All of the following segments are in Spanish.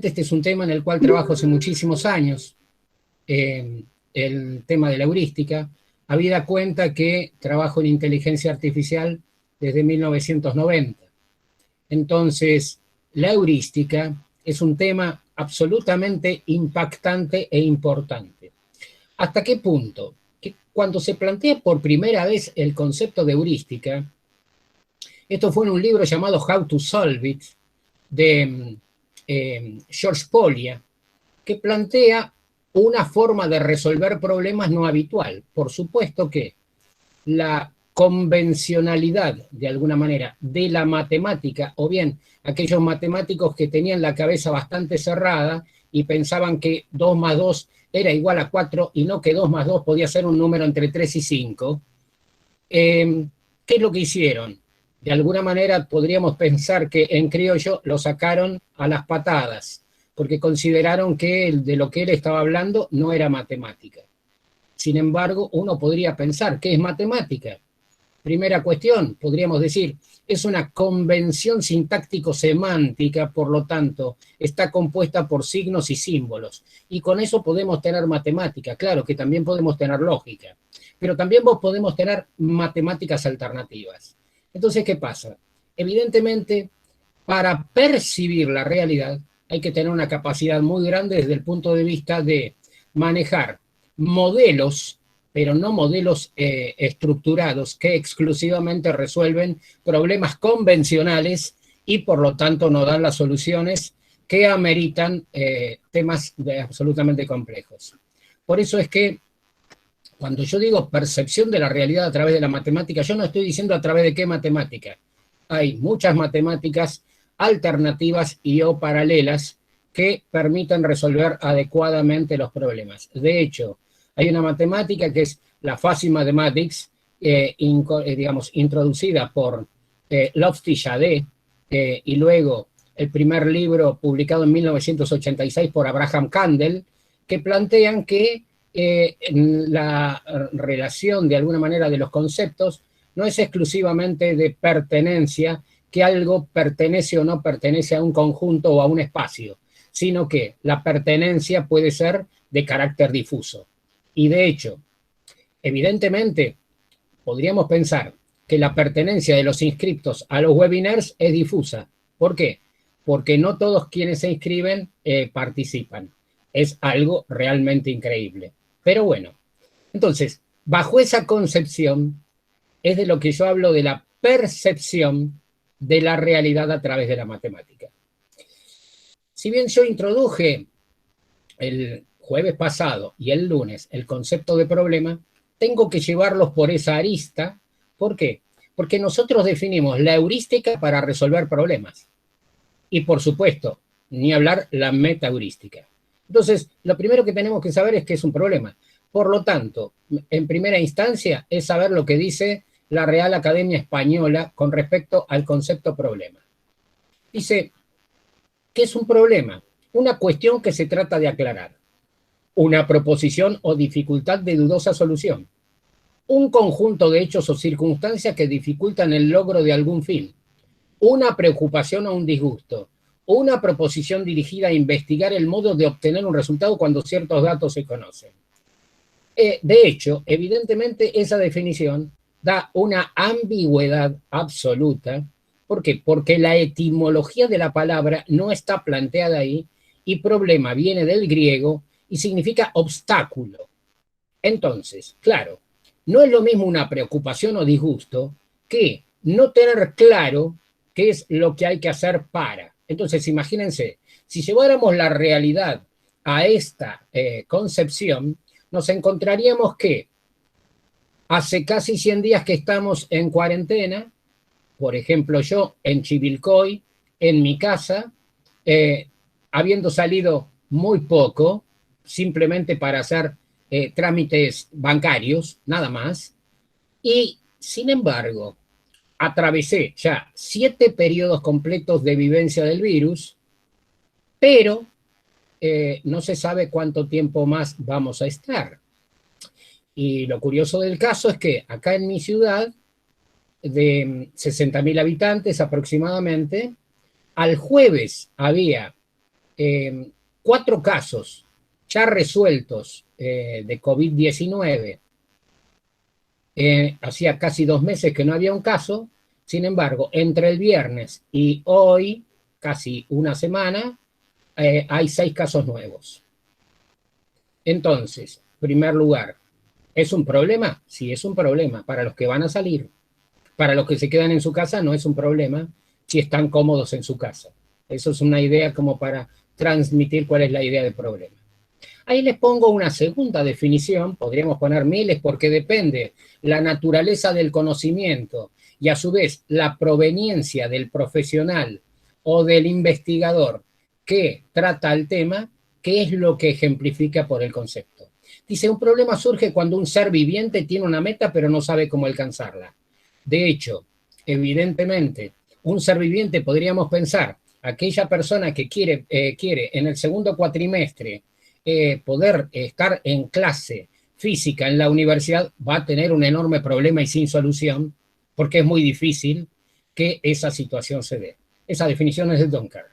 Este es un tema en el cual trabajo hace muchísimos años, el tema de la heurística, habida cuenta que trabajo en inteligencia artificial desde 1990. Entonces, la heurística es un tema absolutamente impactante e importante. ¿Hasta qué punto? Que cuando se plantea por primera vez el concepto de heurística, esto fue en un libro llamado How to Solve It, de George Polya, que plantea una forma de resolver problemas no habitual. Por supuesto que la convencionalidad, de alguna manera, de la matemática, o bien aquellos matemáticos que tenían la cabeza bastante cerrada y pensaban que 2 más 2 era igual a 4 y no que 2 más 2 podía ser un número entre 3 y 5, ¿qué es lo que hicieron? De alguna manera podríamos pensar que en criollo lo sacaron a las patadas, porque consideraron que de lo que él estaba hablando no era matemática. Sin embargo, uno podría pensar, ¿qué es matemática? Primera cuestión, podríamos decir, es una convención sintáctico-semántica, por lo tanto, está compuesta por signos y símbolos. Y con eso podemos tener matemática, claro que también podemos tener lógica, pero también podemos tener matemáticas alternativas. Entonces, ¿qué pasa? Evidentemente, para percibir la realidad hay que tener una capacidad muy grande desde el punto de vista de manejar modelos, pero no modelos estructurados que exclusivamente resuelven problemas convencionales y por lo tanto no dan las soluciones que ameritan temas absolutamente complejos. Por eso es que cuando yo digo percepción de la realidad a través de la matemática, yo no estoy diciendo a través de qué matemática. Hay muchas matemáticas alternativas y o paralelas que permiten resolver adecuadamente los problemas. De hecho, hay una matemática que es la Fuzzy Mathematics, digamos, introducida por Lofty-Jade, y luego el primer libro publicado en 1986 por Abraham Candle, que plantean que la relación de alguna manera de los conceptos no es exclusivamente de pertenencia, que algo pertenece o no pertenece a un conjunto o a un espacio, sino que la pertenencia puede ser de carácter difuso. Y de hecho, evidentemente, podríamos pensar que la pertenencia de los inscriptos a los webinars es difusa. ¿Por qué? Porque no todos quienes se inscriben participan. Es algo realmente increíble. Pero bueno, entonces, bajo esa concepción es de lo que yo hablo de la percepción de la realidad a través de la matemática. Si bien yo introduje el jueves pasado y el lunes el concepto de problema, tengo que llevarlos por esa arista. ¿Por qué? Porque nosotros definimos la heurística para resolver problemas. Y por supuesto, ni hablar la metaheurística. Entonces, lo primero que tenemos que saber es que es un problema. Por lo tanto, en primera instancia, es saber lo que dice la Real Academia Española con respecto al concepto problema. Dice, ¿qué es un problema? Una cuestión que se trata de aclarar, una proposición o dificultad de dudosa solución, un conjunto de hechos o circunstancias que dificultan el logro de algún fin, una preocupación o un disgusto, una proposición dirigida a investigar el modo de obtener un resultado cuando ciertos datos se conocen. De hecho, evidentemente esa definición da una ambigüedad absoluta. ¿Por qué? Porque la etimología de la palabra no está planteada ahí y problema viene del griego y significa obstáculo. Entonces, claro, no es lo mismo una preocupación o disgusto que no tener claro qué es lo que hay que hacer para. Entonces, imagínense, si lleváramos la realidad a esta concepción, nos encontraríamos que hace casi 100 días que estamos en cuarentena, por ejemplo yo en Chivilcoy, en mi casa, habiendo salido muy poco, simplemente para hacer trámites bancarios, nada más, y sin embargo, atravesé ya 7 periodos completos de vivencia del virus, pero no se sabe cuánto tiempo más vamos a estar. Y lo curioso del caso es que acá en mi ciudad, de 60.000 habitantes aproximadamente, al jueves había 4 casos ya resueltos de COVID-19. Hacía casi 2 meses que no había un caso. Sin embargo, entre el viernes y hoy, casi una semana, hay 6 casos nuevos. Entonces, en primer lugar, ¿es un problema? Sí, es un problema para los que van a salir. Para los que se quedan en su casa no es un problema si están cómodos en su casa. Eso es una idea como para transmitir cuál es la idea del problema. Ahí les pongo una segunda definición, podríamos poner miles porque depende la naturaleza del conocimiento y a su vez la proveniencia del profesional o del investigador que trata el tema, qué es lo que ejemplifica por el concepto. Dice, un problema surge cuando un ser viviente tiene una meta pero no sabe cómo alcanzarla. De hecho, evidentemente, un ser viviente podríamos pensar, aquella persona que quiere en el segundo cuatrimestre poder estar en clase física en la universidad, va a tener un enorme problema y sin solución, porque es muy difícil que esa situación se dé. Esa definición es de Dunker.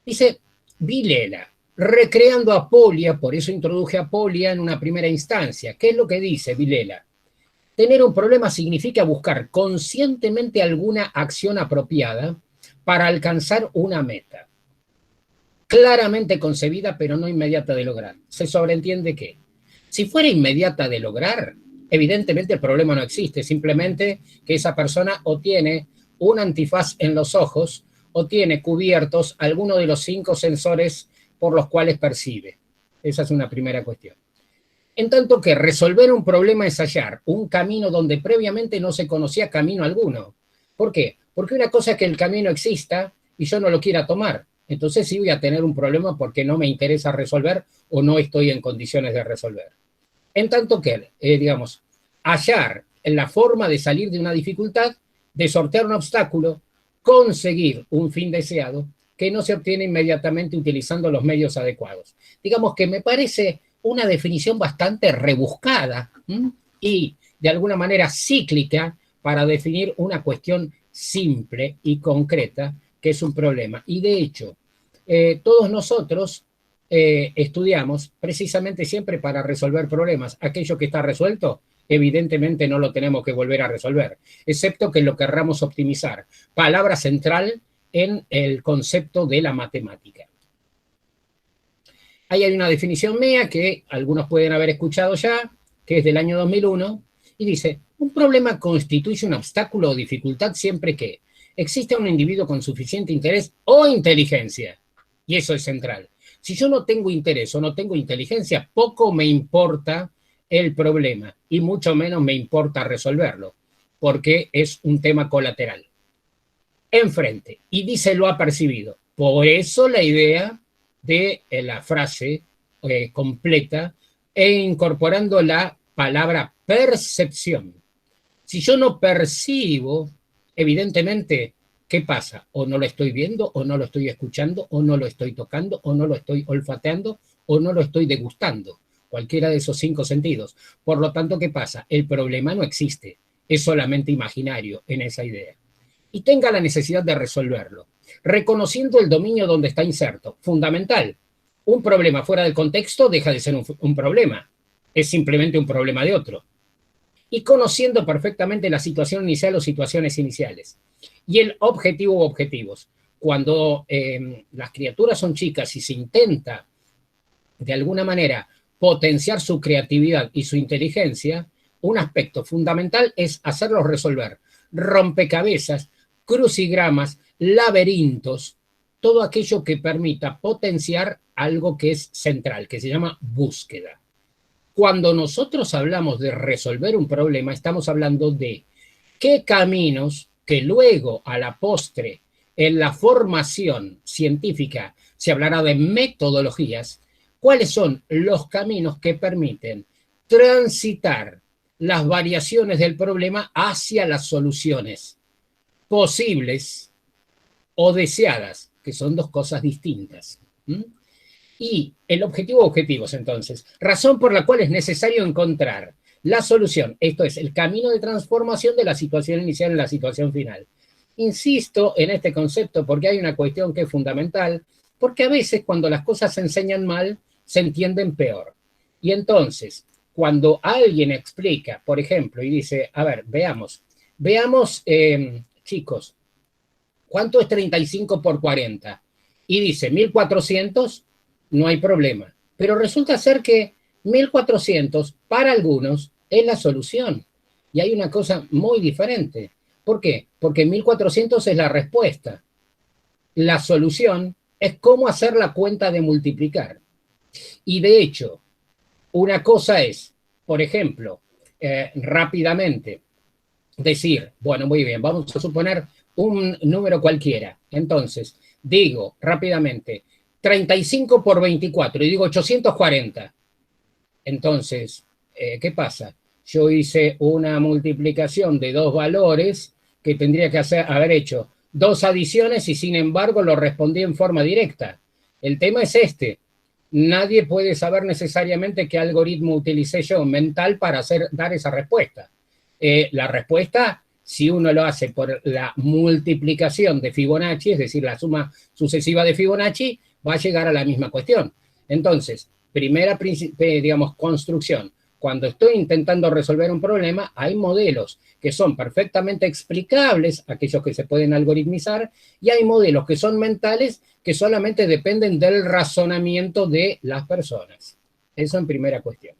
Dice Vilela, recreando a Polya, por eso introduje a Polya en una primera instancia. ¿Qué es lo que dice Vilela? Tener un problema significa buscar conscientemente alguna acción apropiada para alcanzar una meta. Claramente concebida, pero no inmediata de lograr. Se sobreentiende que, si fuera inmediata de lograr, evidentemente el problema no existe, simplemente que esa persona o tiene un antifaz en los ojos o tiene cubiertos alguno de los 5 sensores por los cuales percibe. Esa es una primera cuestión. En tanto que resolver un problema es hallar un camino donde previamente no se conocía camino alguno. ¿Por qué? Porque una cosa es que el camino exista y yo no lo quiera tomar. Entonces sí voy a tener un problema porque no me interesa resolver o no estoy en condiciones de resolver. En tanto que, digamos, hallar la forma de salir de una dificultad, de sortear un obstáculo, conseguir un fin deseado que no se obtiene inmediatamente utilizando los medios adecuados. Digamos que me parece una definición bastante rebuscada y de alguna manera cíclica para definir una cuestión simple y concreta que es un problema. Y de hecho, todos nosotros estudiamos precisamente siempre para resolver problemas. Aquello que está resuelto, evidentemente no lo tenemos que volver a resolver, excepto que lo querramos optimizar. Palabra central en el concepto de la matemática. Ahí hay una definición mía que algunos pueden haber escuchado ya, que es del año 2001, y dice, un problema constituye un obstáculo o dificultad siempre que existe un individuo con suficiente interés o inteligencia. Y eso es central. Si yo no tengo interés o no tengo inteligencia, poco me importa el problema y mucho menos me importa resolverlo, porque es un tema colateral. Enfrente, y dice lo ha percibido. Por eso la idea de la frase completa e incorporando la palabra percepción. Si yo no percibo, evidentemente, ¿qué pasa? O no lo estoy viendo, o no lo estoy escuchando, o no lo estoy tocando, o no lo estoy olfateando, o no lo estoy degustando. Cualquiera de esos 5 sentidos. Por lo tanto, ¿qué pasa? El problema no existe. Es solamente imaginario en esa idea. Y tenga la necesidad de resolverlo, reconociendo el dominio donde está inserto. Fundamental. Un problema fuera del contexto deja de ser un problema. Es simplemente un problema de otro. Y conociendo perfectamente la situación inicial o situaciones iniciales. Y el objetivo o objetivos. Cuando las criaturas son chicas y se intenta, de alguna manera, potenciar su creatividad y su inteligencia, un aspecto fundamental es hacerlos resolver rompecabezas, crucigramas, laberintos, todo aquello que permita potenciar algo que es central, que se llama búsqueda. Cuando nosotros hablamos de resolver un problema, estamos hablando de qué caminos que luego, a la postre, en la formación científica, se hablará de metodologías, cuáles son los caminos que permiten transitar las variaciones del problema hacia las soluciones posibles o deseadas, que son 2 cosas distintas. Y el objetivo objetivos, entonces, razón por la cual es necesario encontrar la solución, esto es, el camino de transformación de la situación inicial en la situación final. Insisto en este concepto porque hay una cuestión que es fundamental, Porque a veces cuando las cosas se enseñan mal, se entienden peor. Y entonces, cuando alguien explica, por ejemplo, y dice, a ver, veamos, chicos, ¿cuánto es 35 por 40? Y dice 1400, no hay problema. Pero resulta ser que 1400 para algunos es la solución. Y hay una cosa muy diferente. ¿Por qué? Porque 1400 es la respuesta. La solución es cómo hacer la cuenta de multiplicar. Y de hecho, una cosa es, por ejemplo, rápidamente decir, bueno, muy bien, vamos a suponer un número cualquiera. Entonces, digo rápidamente 35 por 24 y digo 840. Entonces, ¿qué pasa? Yo hice una multiplicación de dos valores que tendría que haber hecho dos adiciones y sin embargo lo respondí en forma directa. El tema es este. Nadie puede saber necesariamente qué algoritmo utilicé yo mental para dar esa respuesta. La respuesta, si uno lo hace por la multiplicación de Fibonacci, es decir, la suma sucesiva de Fibonacci, va a llegar a la misma cuestión. Entonces, primera, digamos, construcción. Cuando estoy intentando resolver un problema, hay modelos que son perfectamente explicables, aquellos que se pueden algoritmizar, y hay modelos que son mentales que solamente dependen del razonamiento de las personas. Eso en primera cuestión.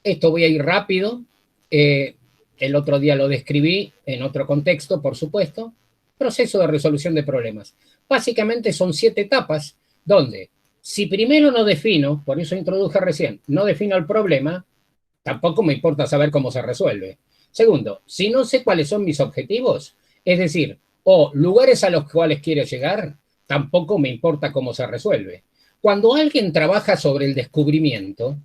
Esto voy a ir rápido. El otro día lo describí en otro contexto, por supuesto. Proceso de resolución de problemas. Básicamente son 7 etapas donde si primero no defino, por eso introduje recién, no defino el problema, tampoco me importa saber cómo se resuelve. Segundo, si no sé cuáles son mis objetivos, es decir, o lugares a los cuales quiero llegar, tampoco me importa cómo se resuelve. Cuando alguien trabaja sobre el descubrimiento,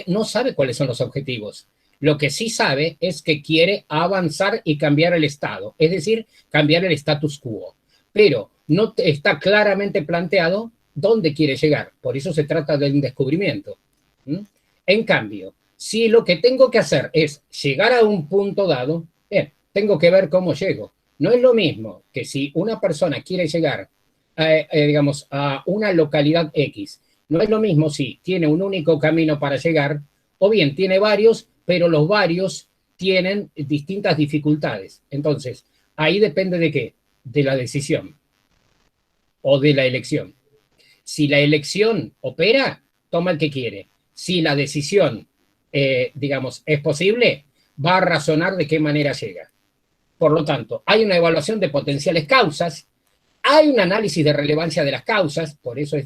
no sabe cuáles son los objetivos. Lo que sí sabe es que quiere avanzar y cambiar el estado, es decir, cambiar el status quo. Pero no está claramente planteado dónde quiere llegar. Por eso se trata de un descubrimiento. En cambio, si lo que tengo que hacer es llegar a un punto dado, tengo que ver cómo llego. No es lo mismo que si una persona quiere llegar, digamos, a una localidad X. No es lo mismo si tiene un único camino para llegar, o bien tiene varios, pero los varios tienen distintas dificultades. Entonces, ahí depende de qué, de la decisión o de la elección. Si la elección opera, toma el que quiere. Si la decisión, digamos, es posible, va a razonar de qué manera llega. Por lo tanto, hay una evaluación de potenciales causas, hay un análisis de relevancia de las causas, por eso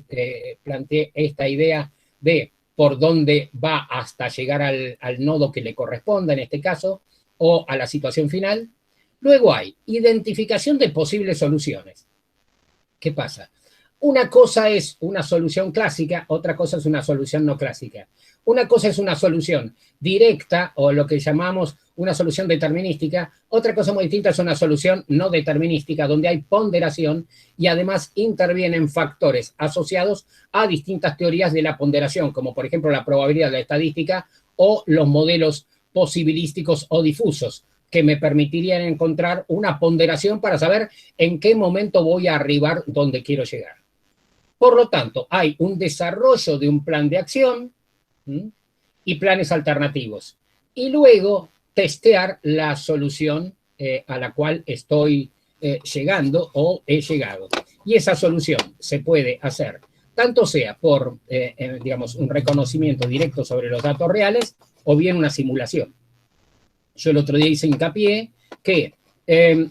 planteé esta idea de por dónde va hasta llegar al nodo que le corresponda en este caso, o a la situación final. Luego hay identificación de posibles soluciones. ¿Qué pasa? Una cosa es una solución clásica, otra cosa es una solución no clásica. Una cosa es una solución directa o lo que llamamos una solución determinística, otra cosa muy distinta es una solución no determinística, donde hay ponderación y además intervienen factores asociados a distintas teorías de la ponderación, como por ejemplo la probabilidad, la estadística o los modelos posibilísticos o difusos, que me permitirían encontrar una ponderación para saber en qué momento voy a arribar donde quiero llegar. Por lo tanto, hay un desarrollo de un plan de acción y planes alternativos. Y luego testear la solución a la cual estoy llegando o he llegado. Y esa solución se puede hacer tanto sea por, digamos, un reconocimiento directo sobre los datos reales o bien una simulación. Yo el otro día hice hincapié que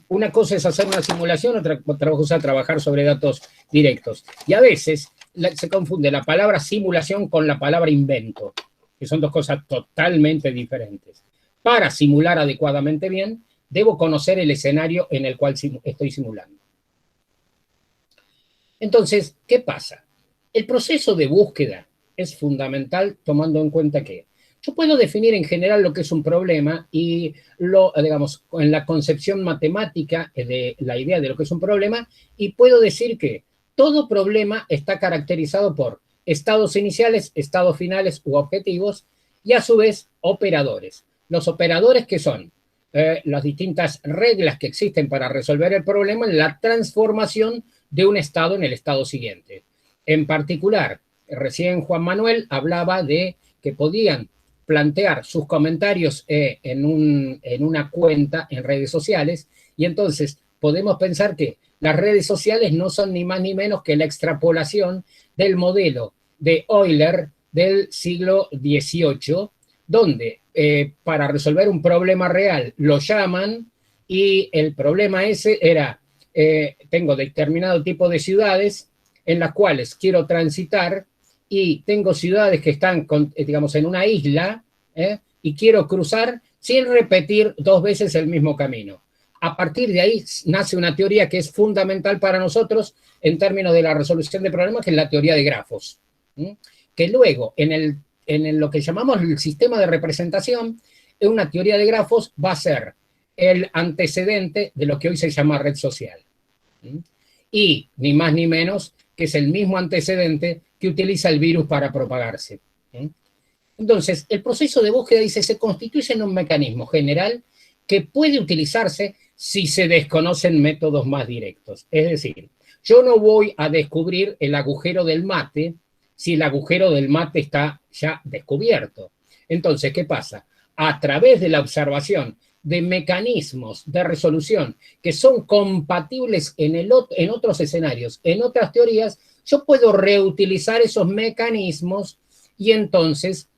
una cosa es hacer una simulación, otra cosa es trabajar sobre datos directos. Y a veces se confunde la palabra simulación con la palabra invento, que son dos cosas totalmente diferentes. Para simular adecuadamente bien, debo conocer el escenario en el cual estoy simulando. Entonces, ¿qué pasa? El proceso de búsqueda es fundamental tomando en cuenta que yo puedo definir en general lo que es un problema y, digamos, en la concepción matemática de la idea de lo que es un problema, y puedo decir que todo problema está caracterizado por estados iniciales, estados finales u objetivos, y a su vez operadores. Los operadores que son las distintas reglas que existen para resolver el problema en la transformación de un estado en el estado siguiente. En particular, recién Juan Manuel hablaba de que podían plantear sus comentarios en una cuenta en redes sociales, y entonces podemos pensar que las redes sociales no son ni más ni menos que la extrapolación del modelo de Euler del siglo XVIII, donde para resolver un problema real lo llaman, y el problema ese era, tengo determinado tipo de ciudades en las cuales quiero transitar, y tengo ciudades que están, digamos, en una isla, y quiero cruzar sin repetir 2 veces el mismo camino. A partir de ahí nace una teoría que es fundamental para nosotros en términos de la resolución de problemas, que es la teoría de grafos, que luego en lo que llamamos el sistema de representación, una teoría de grafos va a ser el antecedente de lo que hoy se llama red social. Y ni más ni menos que es el mismo antecedente que utiliza el virus para propagarse. Entonces, el proceso de búsqueda, dice, se constituye en un mecanismo general que puede utilizarse si se desconocen métodos más directos. Es decir, yo no voy a descubrir el agujero del mate si el agujero del mate está ya descubierto. Entonces, ¿qué pasa? A través de la observación de mecanismos de resolución que son compatibles en otros escenarios, en otras teorías, yo puedo reutilizar esos mecanismos y entonces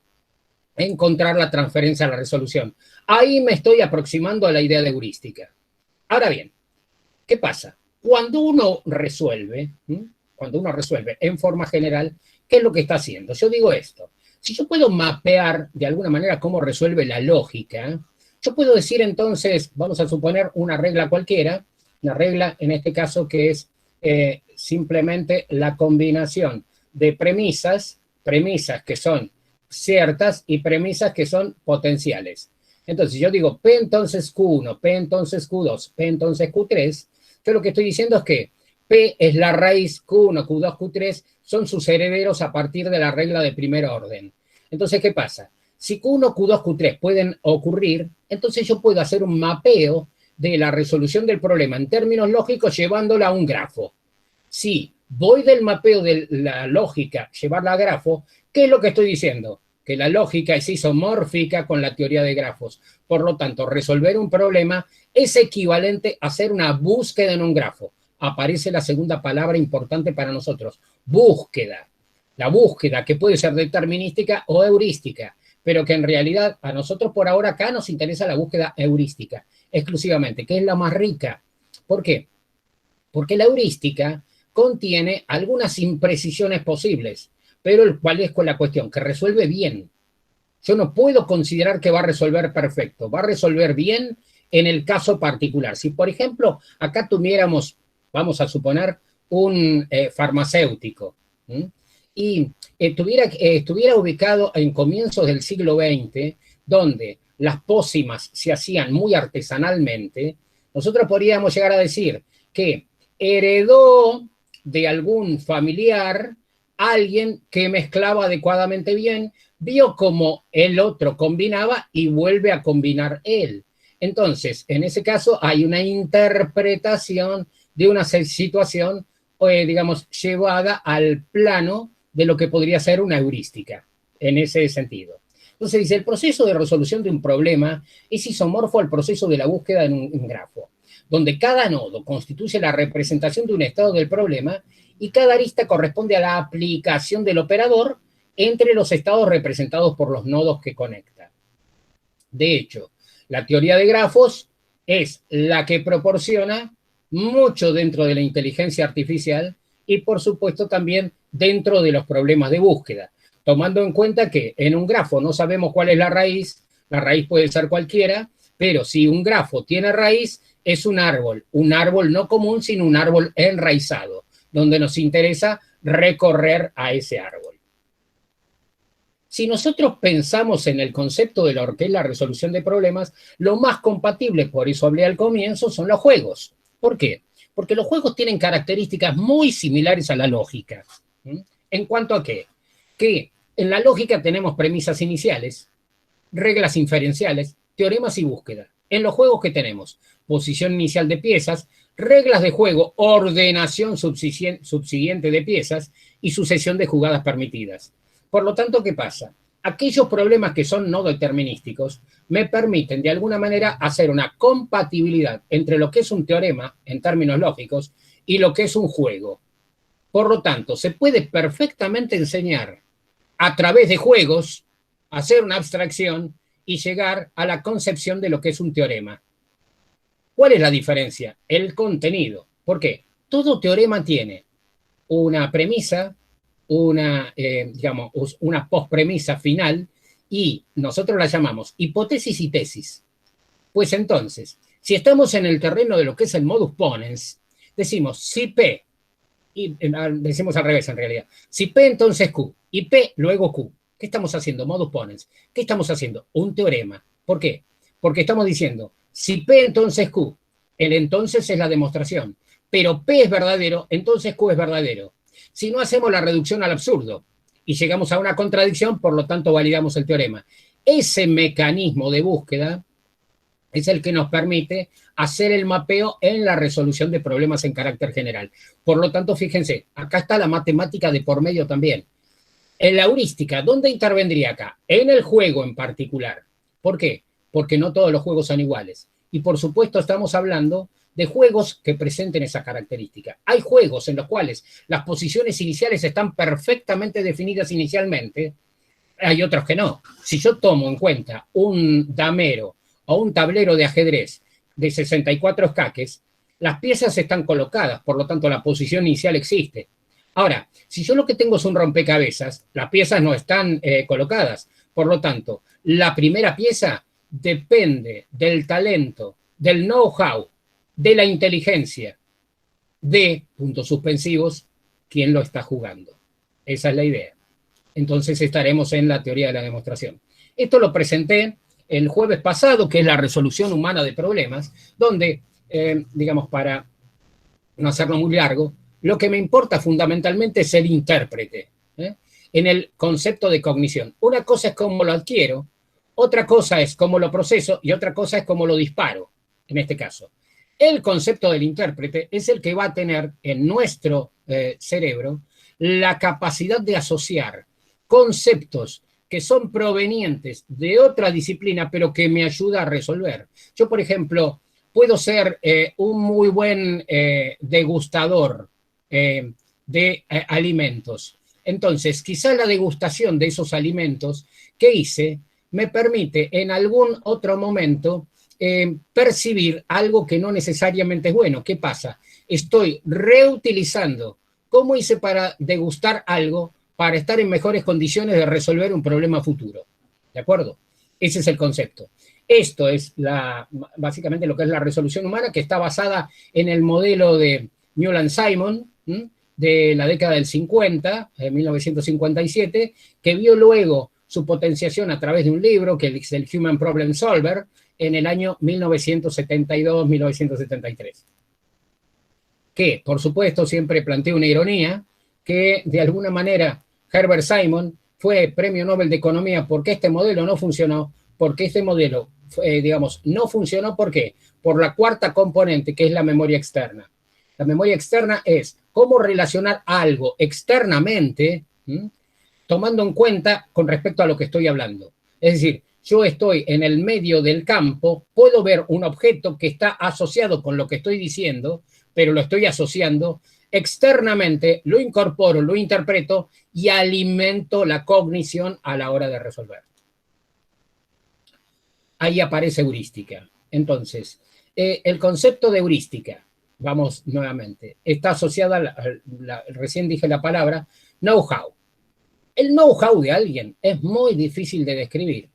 encontrar la transferencia a la resolución. Ahí me estoy aproximando a la idea de heurística. Ahora bien, ¿qué pasa? Cuando uno resuelve en forma general, ¿qué es lo que está haciendo? Yo digo esto: si yo puedo mapear de alguna manera cómo resuelve la lógica, yo puedo decir entonces, vamos a suponer una regla cualquiera, una regla en este caso que es simplemente la combinación de premisas que son ciertas y premisas que son potenciales. Entonces yo digo P entonces Q1, P entonces Q2, P entonces Q3, yo lo que estoy diciendo es que P es la raíz, Q1, Q2, Q3 son sus herederos a partir de la regla de primer orden. Entonces, ¿qué pasa? Si Q1, Q2, Q3 pueden ocurrir, entonces yo puedo hacer un mapeo de la resolución del problema en términos lógicos llevándola a un grafo. Si voy del mapeo de la lógica, llevarla a grafo, ¿qué es lo que estoy diciendo? Que la lógica es isomórfica con la teoría de grafos. Por lo tanto, resolver un problema es equivalente a hacer una búsqueda en un grafo. Aparece la segunda palabra importante para nosotros: búsqueda. La búsqueda, que puede ser determinística o heurística, pero que en realidad a nosotros por ahora acá nos interesa la búsqueda heurística exclusivamente, que es la más rica. ¿Por qué? Porque la heurística contiene algunas imprecisiones posibles, pero ¿cuál es la cuestión? Que resuelve bien. Yo no puedo considerar que va a resolver perfecto, va a resolver bien en el caso particular. Si, por ejemplo, acá tuviéramos, vamos a suponer, un farmacéutico, y estuviera ubicado en comienzos del siglo XX, donde las pócimas se hacían muy artesanalmente, nosotros podríamos llegar a decir que heredó de algún familiar alguien que mezclaba adecuadamente bien, vio cómo el otro combinaba y vuelve a combinar él. Entonces, en ese caso hay una interpretación de una situación, digamos, llevada al plano de lo que podría ser una heurística, en ese sentido. Entonces dice, el proceso de resolución de un problema es isomorfo al proceso de la búsqueda en un grafo, donde cada nodo constituye la representación de un estado del problema y cada arista corresponde a la aplicación del operador entre los estados representados por los nodos que conecta. De hecho, la teoría de grafos es la que proporciona mucho dentro de la inteligencia artificial y, por supuesto, también dentro de los problemas de búsqueda, tomando en cuenta que en un grafo no sabemos cuál es la raíz puede ser cualquiera, pero si un grafo tiene raíz, es un árbol no común, sino un árbol enraizado, donde nos interesa recorrer a ese árbol. Si nosotros pensamos en el concepto de lo que es la resolución de problemas, lo más compatible, por eso hablé al comienzo, son los juegos. ¿Por qué? Porque los juegos tienen características muy similares a la lógica. ¿En cuanto a qué? Que en la lógica tenemos premisas iniciales, reglas inferenciales, teoremas y búsqueda. En los juegos, ¿qué tenemos? Posición inicial de piezas, reglas de juego, ordenación subsiguiente de piezas y sucesión de jugadas permitidas. Por lo tanto, ¿qué pasa? Aquellos problemas que son no determinísticos me permiten de alguna manera hacer una compatibilidad entre lo que es un teorema en términos lógicos y lo que es un juego. Por lo tanto, se puede perfectamente enseñar a través de juegos, hacer una abstracción y llegar a la concepción de lo que es un teorema. ¿Cuál es la diferencia? El contenido. ¿Por qué? Todo teorema tiene una premisa, digamos, una pospremisa final, y nosotros la llamamos hipótesis y tesis. Pues entonces, si estamos en el terreno de lo que es el modus ponens, decimos si P, y decimos al revés en realidad, si P entonces Q, y P luego Q. ¿Qué estamos haciendo? Modus ponens. ¿Qué estamos haciendo? Un teorema. ¿Por qué? Porque estamos diciendo, si P entonces Q, el entonces es la demostración, pero P es verdadero, entonces Q es verdadero. Si no hacemos la reducción al absurdo y llegamos a una contradicción, por lo tanto validamos el teorema. Ese mecanismo de búsqueda es el que nos permite hacer el mapeo en la resolución de problemas en carácter general. Por lo tanto, fíjense, acá está la matemática de por medio también. En la heurística, ¿dónde intervendría acá? En el juego en particular. ¿Por qué? Porque no todos los juegos son iguales. Y por supuesto estamos hablando de juegos que presenten esa característica. Hay juegos en los cuales las posiciones iniciales están perfectamente definidas inicialmente, hay otros que no. Si yo tomo en cuenta un damero o un tablero de ajedrez de 64 escaques, las piezas están colocadas, por lo tanto la posición inicial existe. Ahora, si yo lo que tengo es un rompecabezas, las piezas no están colocadas. Por lo tanto, la primera pieza depende del talento, del know-how, de la inteligencia, de, puntos suspensivos, quién lo está jugando. Esa es la idea. Entonces estaremos en la teoría de la demostración. Esto lo presenté el jueves pasado, que es la resolución humana de problemas, donde, digamos, para no hacerlo muy largo, lo que me importa fundamentalmente es el intérprete, en el concepto de cognición. Una cosa es cómo lo adquiero, otra cosa es cómo lo proceso y otra cosa es cómo lo disparo, en este caso. El concepto del intérprete es el que va a tener en nuestro cerebro la capacidad de asociar conceptos que son provenientes de otra disciplina, pero que me ayuda a resolver. Yo, por ejemplo, puedo ser un muy buen degustador de alimentos. Entonces, quizá la degustación de esos alimentos que hice me permite en algún otro momento percibir algo que no necesariamente es bueno. ¿Qué pasa? Estoy reutilizando cómo hice para degustar algo para estar en mejores condiciones de resolver un problema futuro. ¿De acuerdo? Ese es el concepto. Esto es básicamente lo que es la resolución humana, que está basada en el modelo de Newland-Simon, de la década del 50, 1957, que vio luego su potenciación a través de un libro, que es el Human Problem Solver, en el año 1972-1973. Que, por supuesto, siempre plantea una ironía, que de alguna manera Herbert Simon fue premio Nobel de Economía porque este modelo no funcionó, porque este modelo, digamos, no funcionó, ¿por qué? Por la cuarta componente, que es la memoria externa. La memoria externa es cómo relacionar algo externamente, tomando en cuenta con respecto a lo que estoy hablando. Es decir, yo estoy en el medio del campo, puedo ver un objeto que está asociado con lo que estoy diciendo, pero lo estoy asociando externamente, lo incorporo, lo interpreto y alimento la cognición a la hora de resolver. Ahí aparece heurística. Entonces, el concepto de heurística, vamos nuevamente, está asociada, recién dije la palabra, know-how. El know-how de alguien es muy difícil de describir.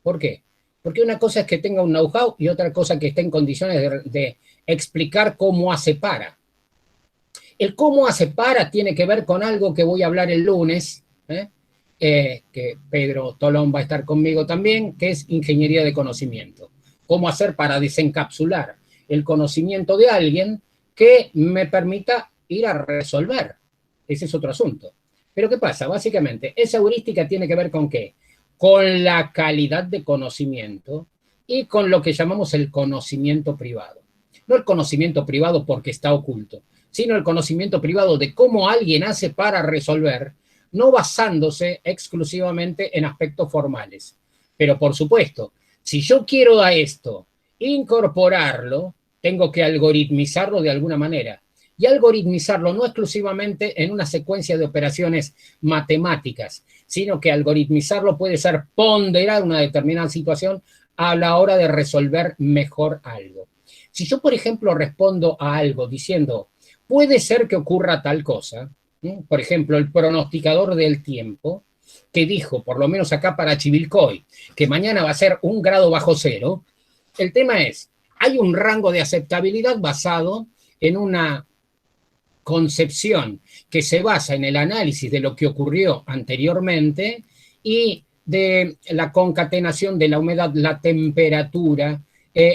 ¿Por qué? Porque una cosa es que tenga un know-how y otra cosa que esté en condiciones de explicar cómo hace para. El cómo hace para tiene que ver con algo que voy a hablar el lunes, que Pedro Tolón va a estar conmigo también, que es ingeniería de conocimiento. Cómo hacer para desencapsular el conocimiento de alguien que me permita ir a resolver. Ese es otro asunto. Pero ¿qué pasa? Básicamente, esa heurística tiene que ver con ¿qué? Con la calidad de conocimiento y con lo que llamamos el conocimiento privado. no el conocimiento privado porque está oculto, sino el conocimiento privado de cómo alguien hace para resolver, no basándose exclusivamente en aspectos formales. Pero por supuesto, si yo quiero a esto incorporarlo, tengo que algoritmizarlo de alguna manera. Y algoritmizarlo no exclusivamente en una secuencia de operaciones matemáticas, sino que algoritmizarlo puede ser ponderar una determinada situación a la hora de resolver mejor algo. Si yo, por ejemplo, respondo a algo diciendo, puede ser que ocurra tal cosa, ¿sí? Por ejemplo, el pronosticador del tiempo, que dijo, por lo menos acá para Chivilcoy, que mañana va a ser 1 grado bajo cero, el tema es, hay un rango de aceptabilidad basado en una concepción que se basa en el análisis de lo que ocurrió anteriormente y de la concatenación de la humedad, la temperatura,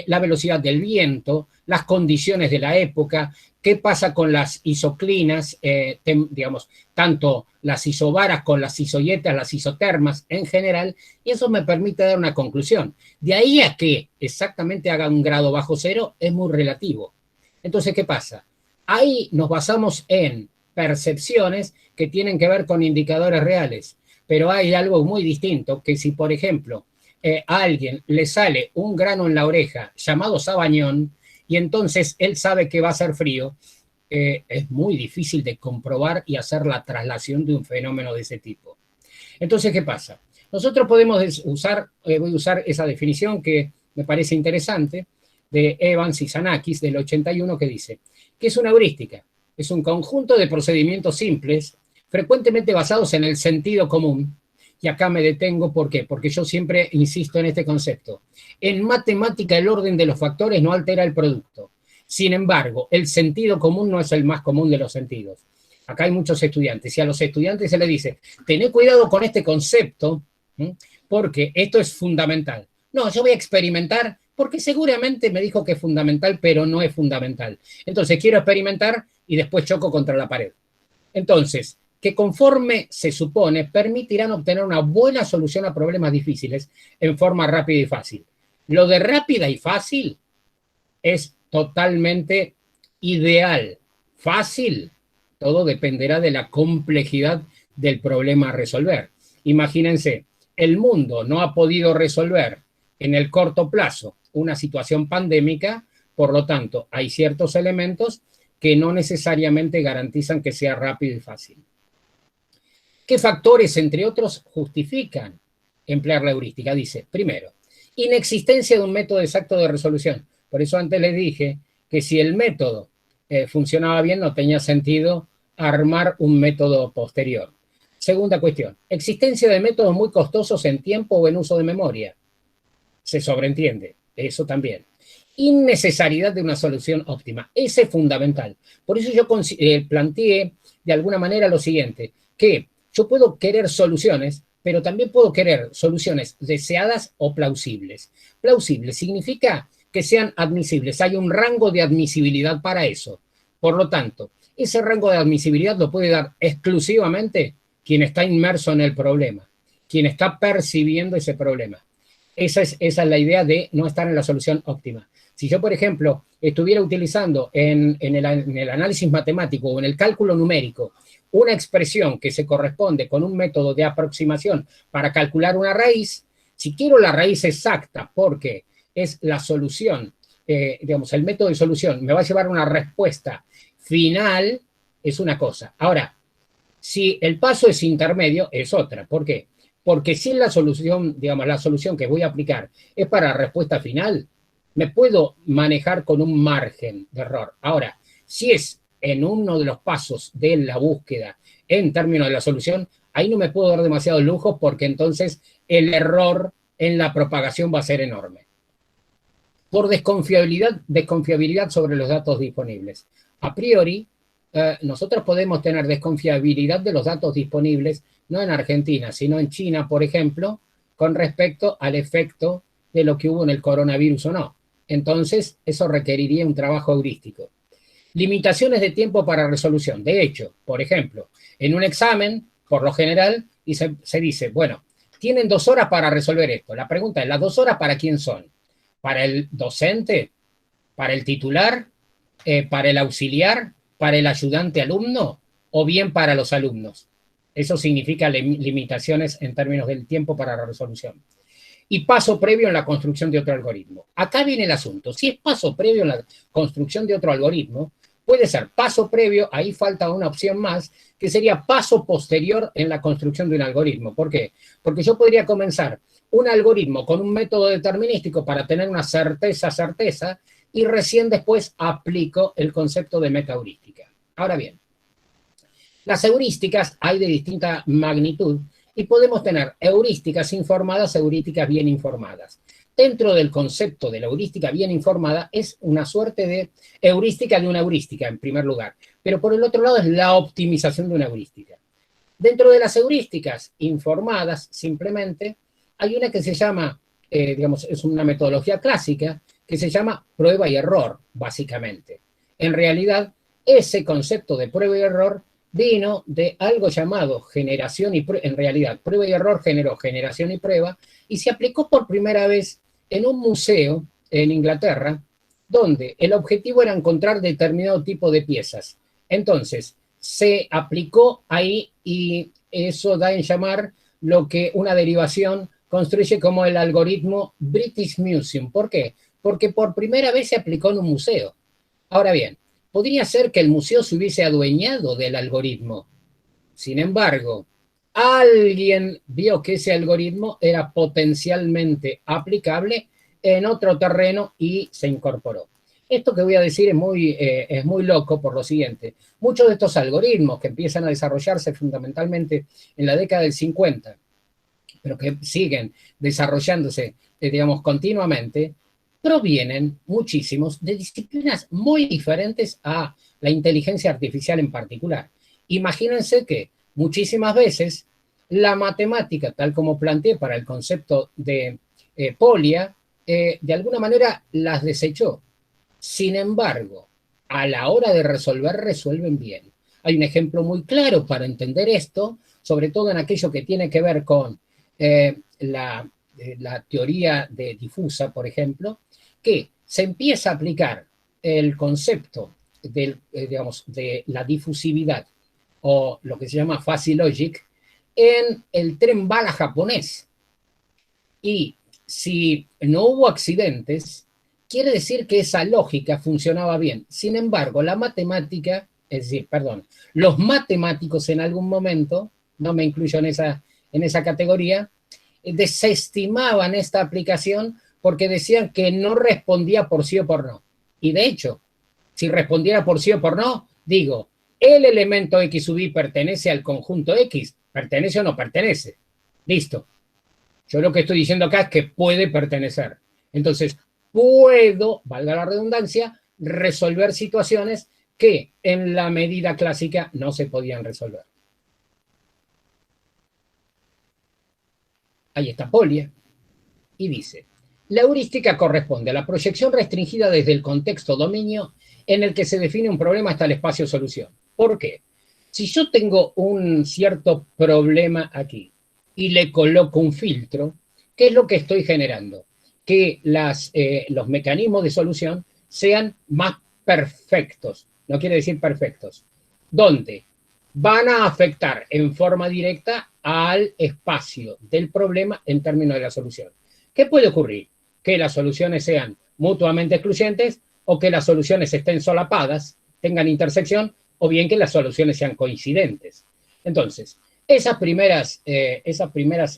la velocidad del viento, las condiciones de la época, qué pasa con las isoclinas, digamos, tanto las isobaras con las isoyetas, las isotermas en general, y eso me permite dar una conclusión. De ahí a que exactamente haga 1 grado bajo cero es muy relativo. Entonces, ¿qué pasa? Ahí nos basamos en percepciones que tienen que ver con indicadores reales, pero hay algo muy distinto, que si, por ejemplo, a alguien le sale un grano en la oreja llamado sabañón, y entonces él sabe que va a ser frío, es muy difícil de comprobar y hacer la traslación de un fenómeno de ese tipo. Entonces, ¿qué pasa? Nosotros podemos usar, voy a usar esa definición que me parece interesante, de Evans y Xanakis del 81, que dice que es una heurística, es un conjunto de procedimientos simples, frecuentemente basados en el sentido común. Y acá me detengo, ¿por qué? Porque yo siempre insisto en este concepto. En matemática el orden de los factores no altera el producto. Sin embargo, el sentido común no es el más común de los sentidos. Acá hay muchos estudiantes y a los estudiantes se les dice, tened cuidado con este concepto, porque esto es fundamental. No, yo voy a experimentar porque seguramente me dijo que es fundamental, pero no es fundamental. Entonces quiero experimentar y después choco contra la pared. Entonces, que conforme se supone, permitirán obtener una buena solución a problemas difíciles en forma rápida y fácil. Lo de rápida y fácil es totalmente ideal. Fácil, todo dependerá de la complejidad del problema a resolver. Imagínense, el mundo no ha podido resolver en el corto plazo una situación pandémica, por lo tanto, hay ciertos elementos que no necesariamente garantizan que sea rápido y fácil. ¿Qué factores, entre otros, justifican emplear la heurística? Dice, primero, inexistencia de un método exacto de resolución. Por eso antes les dije que si el método funcionaba bien, no tenía sentido armar un método posterior. Segunda cuestión, existencia de métodos muy costosos en tiempo o en uso de memoria. Se sobreentiende, eso también. Innecesariedad de una solución óptima. Ese es fundamental. Por eso yo planteé de alguna manera lo siguiente, que yo puedo querer soluciones, pero también puedo querer soluciones deseadas o plausibles. Plausible significa que sean admisibles. Hay un rango de admisibilidad para eso. Por lo tanto, ese rango de admisibilidad lo puede dar exclusivamente quien está inmerso en el problema, quien está percibiendo ese problema. Esa es la idea de no estar en la solución óptima. Si yo, por ejemplo, estuviera utilizando en el análisis matemático o en el cálculo numérico una expresión que se corresponde con un método de aproximación para calcular una raíz, si quiero la raíz exacta porque es la solución, digamos, el método de solución me va a llevar a una respuesta final, es una cosa. Ahora, si el paso es intermedio, es otra. ¿Por qué? Porque si la solución, digamos, la solución que voy a aplicar es para respuesta final, me puedo manejar con un margen de error. Ahora, si es en uno de los pasos de la búsqueda en términos de la solución, ahí no me puedo dar demasiado lujo porque entonces el error en la propagación va a ser enorme. Por desconfiabilidad sobre los datos disponibles. A priori, nosotros podemos tener desconfiabilidad de los datos disponibles, no en Argentina, sino en China, por ejemplo, con respecto al efecto de lo que hubo en el coronavirus o no. Entonces, eso requeriría un trabajo heurístico. Limitaciones de tiempo para resolución. De hecho, por ejemplo, en un examen, por lo general, se dice, bueno, tienen 2 horas para resolver esto. La pregunta es, ¿las 2 horas para quién son? ¿Para el docente? ¿Para el titular, para el auxiliar, para el ayudante alumno o bien para los alumnos? Eso significa limitaciones en términos del tiempo para la resolución. Y paso previo en la construcción de otro algoritmo. Acá viene el asunto. Si es paso previo en la construcción de otro algoritmo, puede ser paso previo, ahí falta una opción más, que sería paso posterior en la construcción de un algoritmo. ¿Por qué? Porque yo podría comenzar un algoritmo con un método determinístico para tener una certeza, y recién después aplico el concepto de metaheurística. Ahora bien, las heurísticas hay de distinta magnitud y podemos tener heurísticas informadas, heurísticas bien informadas. Dentro del concepto de la heurística bien informada es una suerte de heurística de una heurística, en primer lugar. Pero por el otro lado es la optimización de una heurística. Dentro de las heurísticas informadas, simplemente, hay una que se llama, digamos, es una metodología clásica, que se llama prueba y error, básicamente. En realidad, ese concepto de prueba y error vino de algo llamado generación y prueba. En realidad, prueba y error generó generación y prueba, y se aplicó por primera vez en un museo en Inglaterra, donde el objetivo era encontrar determinado tipo de piezas. Entonces, se aplicó ahí y eso da en llamar lo que una derivación construye como el algoritmo British Museum. ¿Por qué? Porque por primera vez se aplicó en un museo. Ahora bien, podría ser que el museo se hubiese adueñado del algoritmo. Sin embargo, alguien vio que ese algoritmo era potencialmente aplicable en otro terreno y se incorporó. Esto que voy a decir es muy loco por lo siguiente. Muchos de estos algoritmos que empiezan a desarrollarse fundamentalmente en la década del 50, pero que siguen desarrollándose, digamos, continuamente, provienen muchísimos de disciplinas muy diferentes a la inteligencia artificial en particular. Imagínense que muchísimas veces la matemática, tal como planteé para el concepto de Polya, de alguna manera las desechó. Sin embargo, a la hora de resolver, resuelven bien. Hay un ejemplo muy claro para entender esto, sobre todo en aquello que tiene que ver con la teoría de difusa, por ejemplo, que se empieza a aplicar el concepto digamos, de la difusividad o lo que se llama fuzzy logic en el tren bala japonés. Y si no hubo accidentes, quiere decir que esa lógica funcionaba bien. Sin embargo, la matemática, es decir, perdón, los matemáticos en algún momento, no me incluyo en esa categoría, desestimaban esta aplicación porque decían que no respondía por sí o por no. Y de hecho, si respondiera por sí o por no, digo, el elemento X sub Y pertenece al conjunto X, ¿pertenece o no pertenece? Listo. Yo lo que estoy diciendo acá es que puede pertenecer. Entonces, puedo, valga la redundancia, resolver situaciones que en la medida clásica no se podían resolver. Ahí está Polya, y dice, la heurística corresponde a la proyección restringida desde el contexto dominio en el que se define un problema hasta el espacio solución. ¿Por qué? Si yo tengo un cierto problema aquí y le coloco un filtro, ¿qué es lo que estoy generando? Que los mecanismos de solución sean más perfectos, no quiere decir perfectos, donde van a afectar en forma directa al espacio del problema en términos de la solución. ¿Qué puede ocurrir? Que las soluciones sean mutuamente excluyentes o que las soluciones estén solapadas, tengan intersección, o bien que las soluciones sean coincidentes. Entonces, esas primeras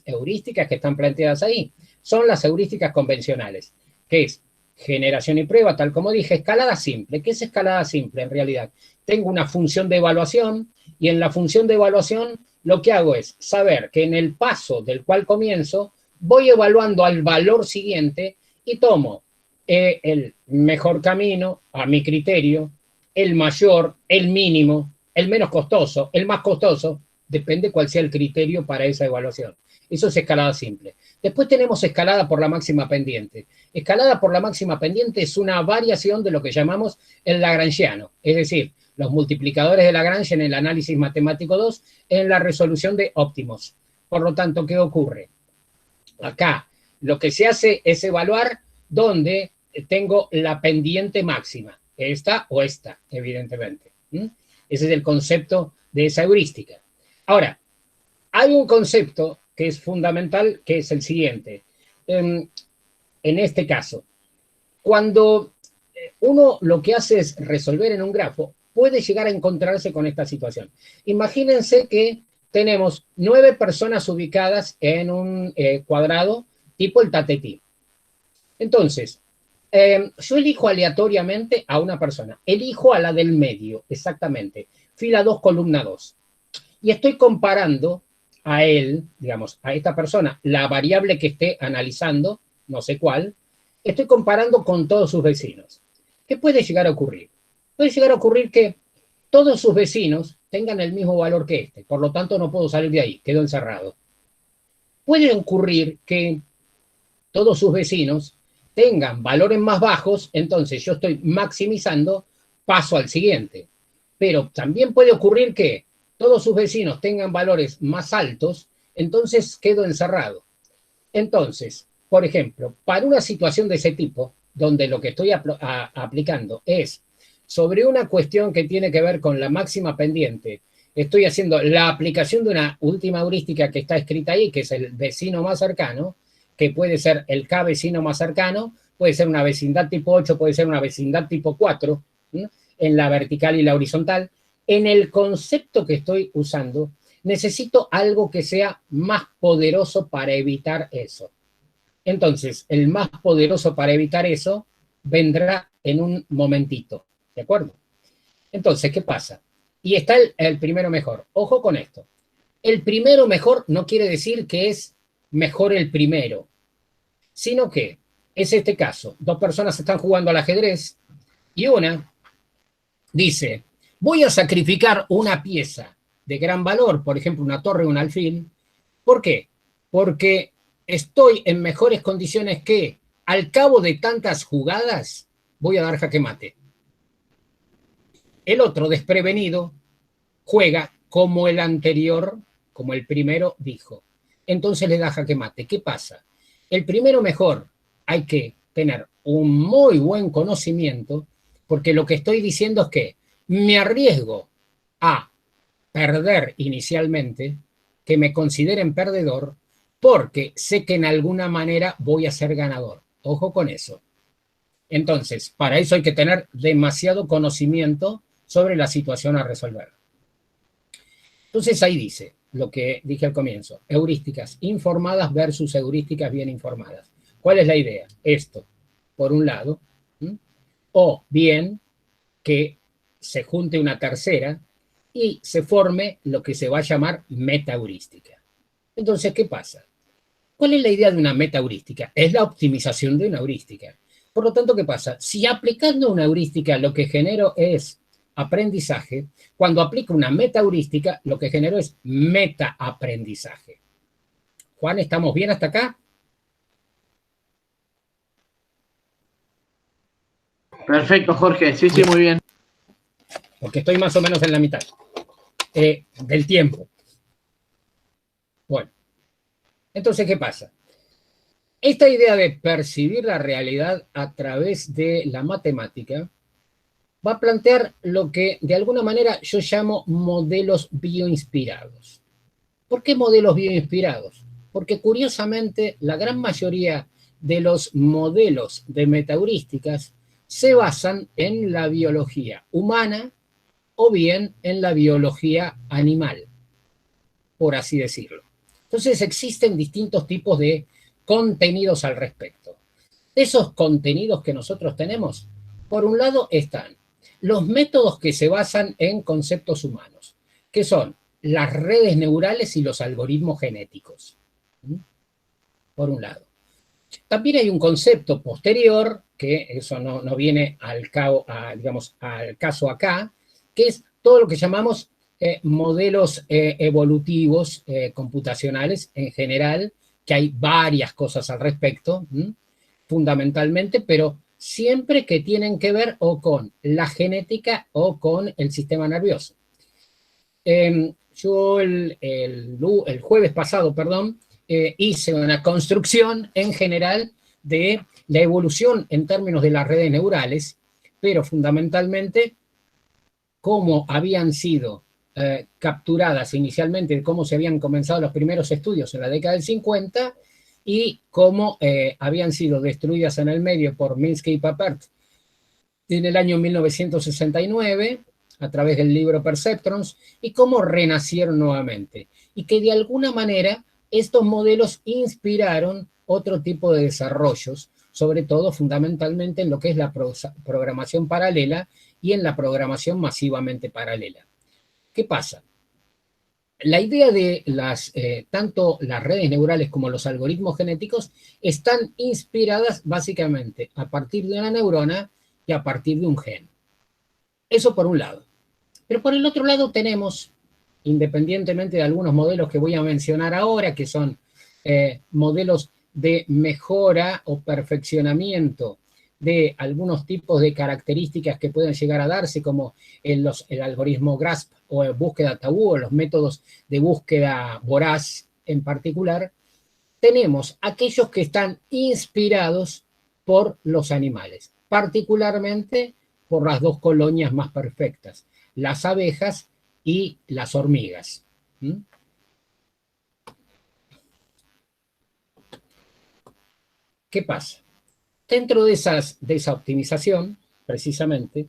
heurísticas que están planteadas ahí son las heurísticas convencionales, que es generación y prueba, tal como dije, escalada simple. ¿Qué es escalada simple en realidad? Tengo una función de evaluación y en la función de evaluación lo que hago es saber que en el paso del cual comienzo voy evaluando al valor siguiente y tomo el mejor camino a mi criterio, el mayor, el mínimo, el menos costoso, el más costoso, depende cuál sea el criterio para esa evaluación. Eso es escalada simple. Después tenemos escalada por la máxima pendiente. Escalada por la máxima pendiente es una variación de lo que llamamos el lagrangiano, es decir, los multiplicadores de Lagrange en el análisis matemático 2 en la resolución de óptimos. Por lo tanto, ¿qué ocurre? Acá lo que se hace es evaluar dónde tengo la pendiente máxima, esta o esta, evidentemente. Ese es el concepto de esa heurística. Ahora, hay un concepto que es fundamental, que es el siguiente. En este caso, cuando uno lo que hace es resolver en un grafo, puede llegar a encontrarse con esta situación. Imagínense que tenemos 9 personas ubicadas en un cuadrado tipo el tatetí. Entonces, yo elijo aleatoriamente a una persona. Elijo a la del medio, exactamente. Fila 2, columna 2. Y estoy comparando a él, digamos, a esta persona, la variable que esté analizando, no sé cuál, estoy comparando con todos sus vecinos. ¿Qué puede llegar a ocurrir? Puede llegar a ocurrir que todos sus vecinos tengan el mismo valor que este, por lo tanto no puedo salir de ahí, quedo encerrado. Puede ocurrir que todos sus vecinos tengan valores más bajos, entonces yo estoy maximizando, paso al siguiente. Pero también puede ocurrir que todos sus vecinos tengan valores más altos, entonces quedo encerrado. Entonces, por ejemplo, para una situación de ese tipo, donde lo que estoy aplicando es sobre una cuestión que tiene que ver con la máxima pendiente, estoy haciendo la aplicación de una última heurística que está escrita ahí, que es el vecino más cercano, que puede ser el K vecino más cercano, puede ser una vecindad tipo 8, puede ser una vecindad tipo 4, ¿no? En la vertical y la horizontal. En el concepto que estoy usando, necesito algo que sea más poderoso para evitar eso. Entonces, el más poderoso para evitar eso vendrá en un momentito, ¿de acuerdo? Entonces, ¿qué pasa? Y está el primero mejor. Ojo con esto. El primero mejor no quiere decir que es mejor el primero, sino que es este caso. 2 personas están jugando al ajedrez y una dice, voy a sacrificar una pieza de gran valor, por ejemplo, una torre o un alfil. ¿Por qué? Porque estoy en mejores condiciones que al cabo de tantas jugadas voy a dar jaque mate. El otro, desprevenido, juega como el anterior, como el primero dijo. Entonces le da jaque mate. ¿Qué pasa? El primero mejor hay que tener un muy buen conocimiento, porque lo que estoy diciendo es que me arriesgo a perder inicialmente, que me consideren perdedor, porque sé que en alguna manera voy a ser ganador. Ojo con eso. Entonces, para eso hay que tener demasiado conocimiento sobre la situación a resolver. Entonces ahí dice lo que dije al comienzo, heurísticas informadas versus heurísticas bien informadas. ¿Cuál es la idea? Esto, por un lado, o bien que se junte una tercera y se forme lo que se va a llamar metaheurística. Entonces, ¿qué pasa? ¿Cuál es la idea de una metaheurística? Es la optimización de una heurística. Por lo tanto, ¿qué pasa? Si aplicando una heurística lo que genero es aprendizaje, cuando aplico una metaheurística lo que genero es metaaprendizaje. Juan, ¿estamos bien hasta acá? Perfecto, Jorge. Sí, sí, muy bien. Porque estoy más o menos en la mitad del tiempo. Bueno, entonces, ¿qué pasa? Esta idea de percibir la realidad a través de la matemática va a plantear lo que de alguna manera yo llamo modelos bioinspirados. ¿Por qué modelos bioinspirados? Porque curiosamente la gran mayoría de los modelos de metaheurísticas se basan en la biología humana o bien en la biología animal, por así decirlo. Entonces existen distintos tipos de contenidos al respecto. Esos contenidos que nosotros tenemos, por un lado están los métodos que se basan en conceptos humanos, que son las redes neurales y los algoritmos genéticos, por un lado. También hay un concepto posterior, que eso no viene digamos, al caso acá, que es todo lo que llamamos modelos evolutivos computacionales en general, que hay varias cosas al respecto, fundamentalmente, pero siempre que tienen que ver o con la genética o con el sistema nervioso. Yo el jueves pasado, perdón, hice una construcción en general de la evolución en términos de las redes neurales, pero fundamentalmente cómo habían sido capturadas inicialmente, cómo se habían comenzado los primeros estudios en la década del 50 y cómo habían sido destruidas en el medio por Minsky y Papert en el año 1969 a través del libro Perceptrons, y cómo renacieron nuevamente. Y que de alguna manera estos modelos inspiraron otro tipo de desarrollos, sobre todo fundamentalmente en lo que es la programación paralela y en la programación masivamente paralela. ¿Qué pasa? La idea de tanto las redes neurales como los algoritmos genéticos están inspiradas básicamente a partir de una neurona y a partir de un gen. Eso por un lado. Pero por el otro lado tenemos, independientemente de algunos modelos que voy a mencionar ahora, que son modelos de mejora o perfeccionamiento de algunos tipos de características que pueden llegar a darse, como el algoritmo GRASP o búsqueda tabú, o los métodos de búsqueda voraz en particular, tenemos aquellos que están inspirados por los animales, particularmente por las dos colonias más perfectas, las abejas y las hormigas. ¿Qué pasa? Dentro de esa optimización, precisamente,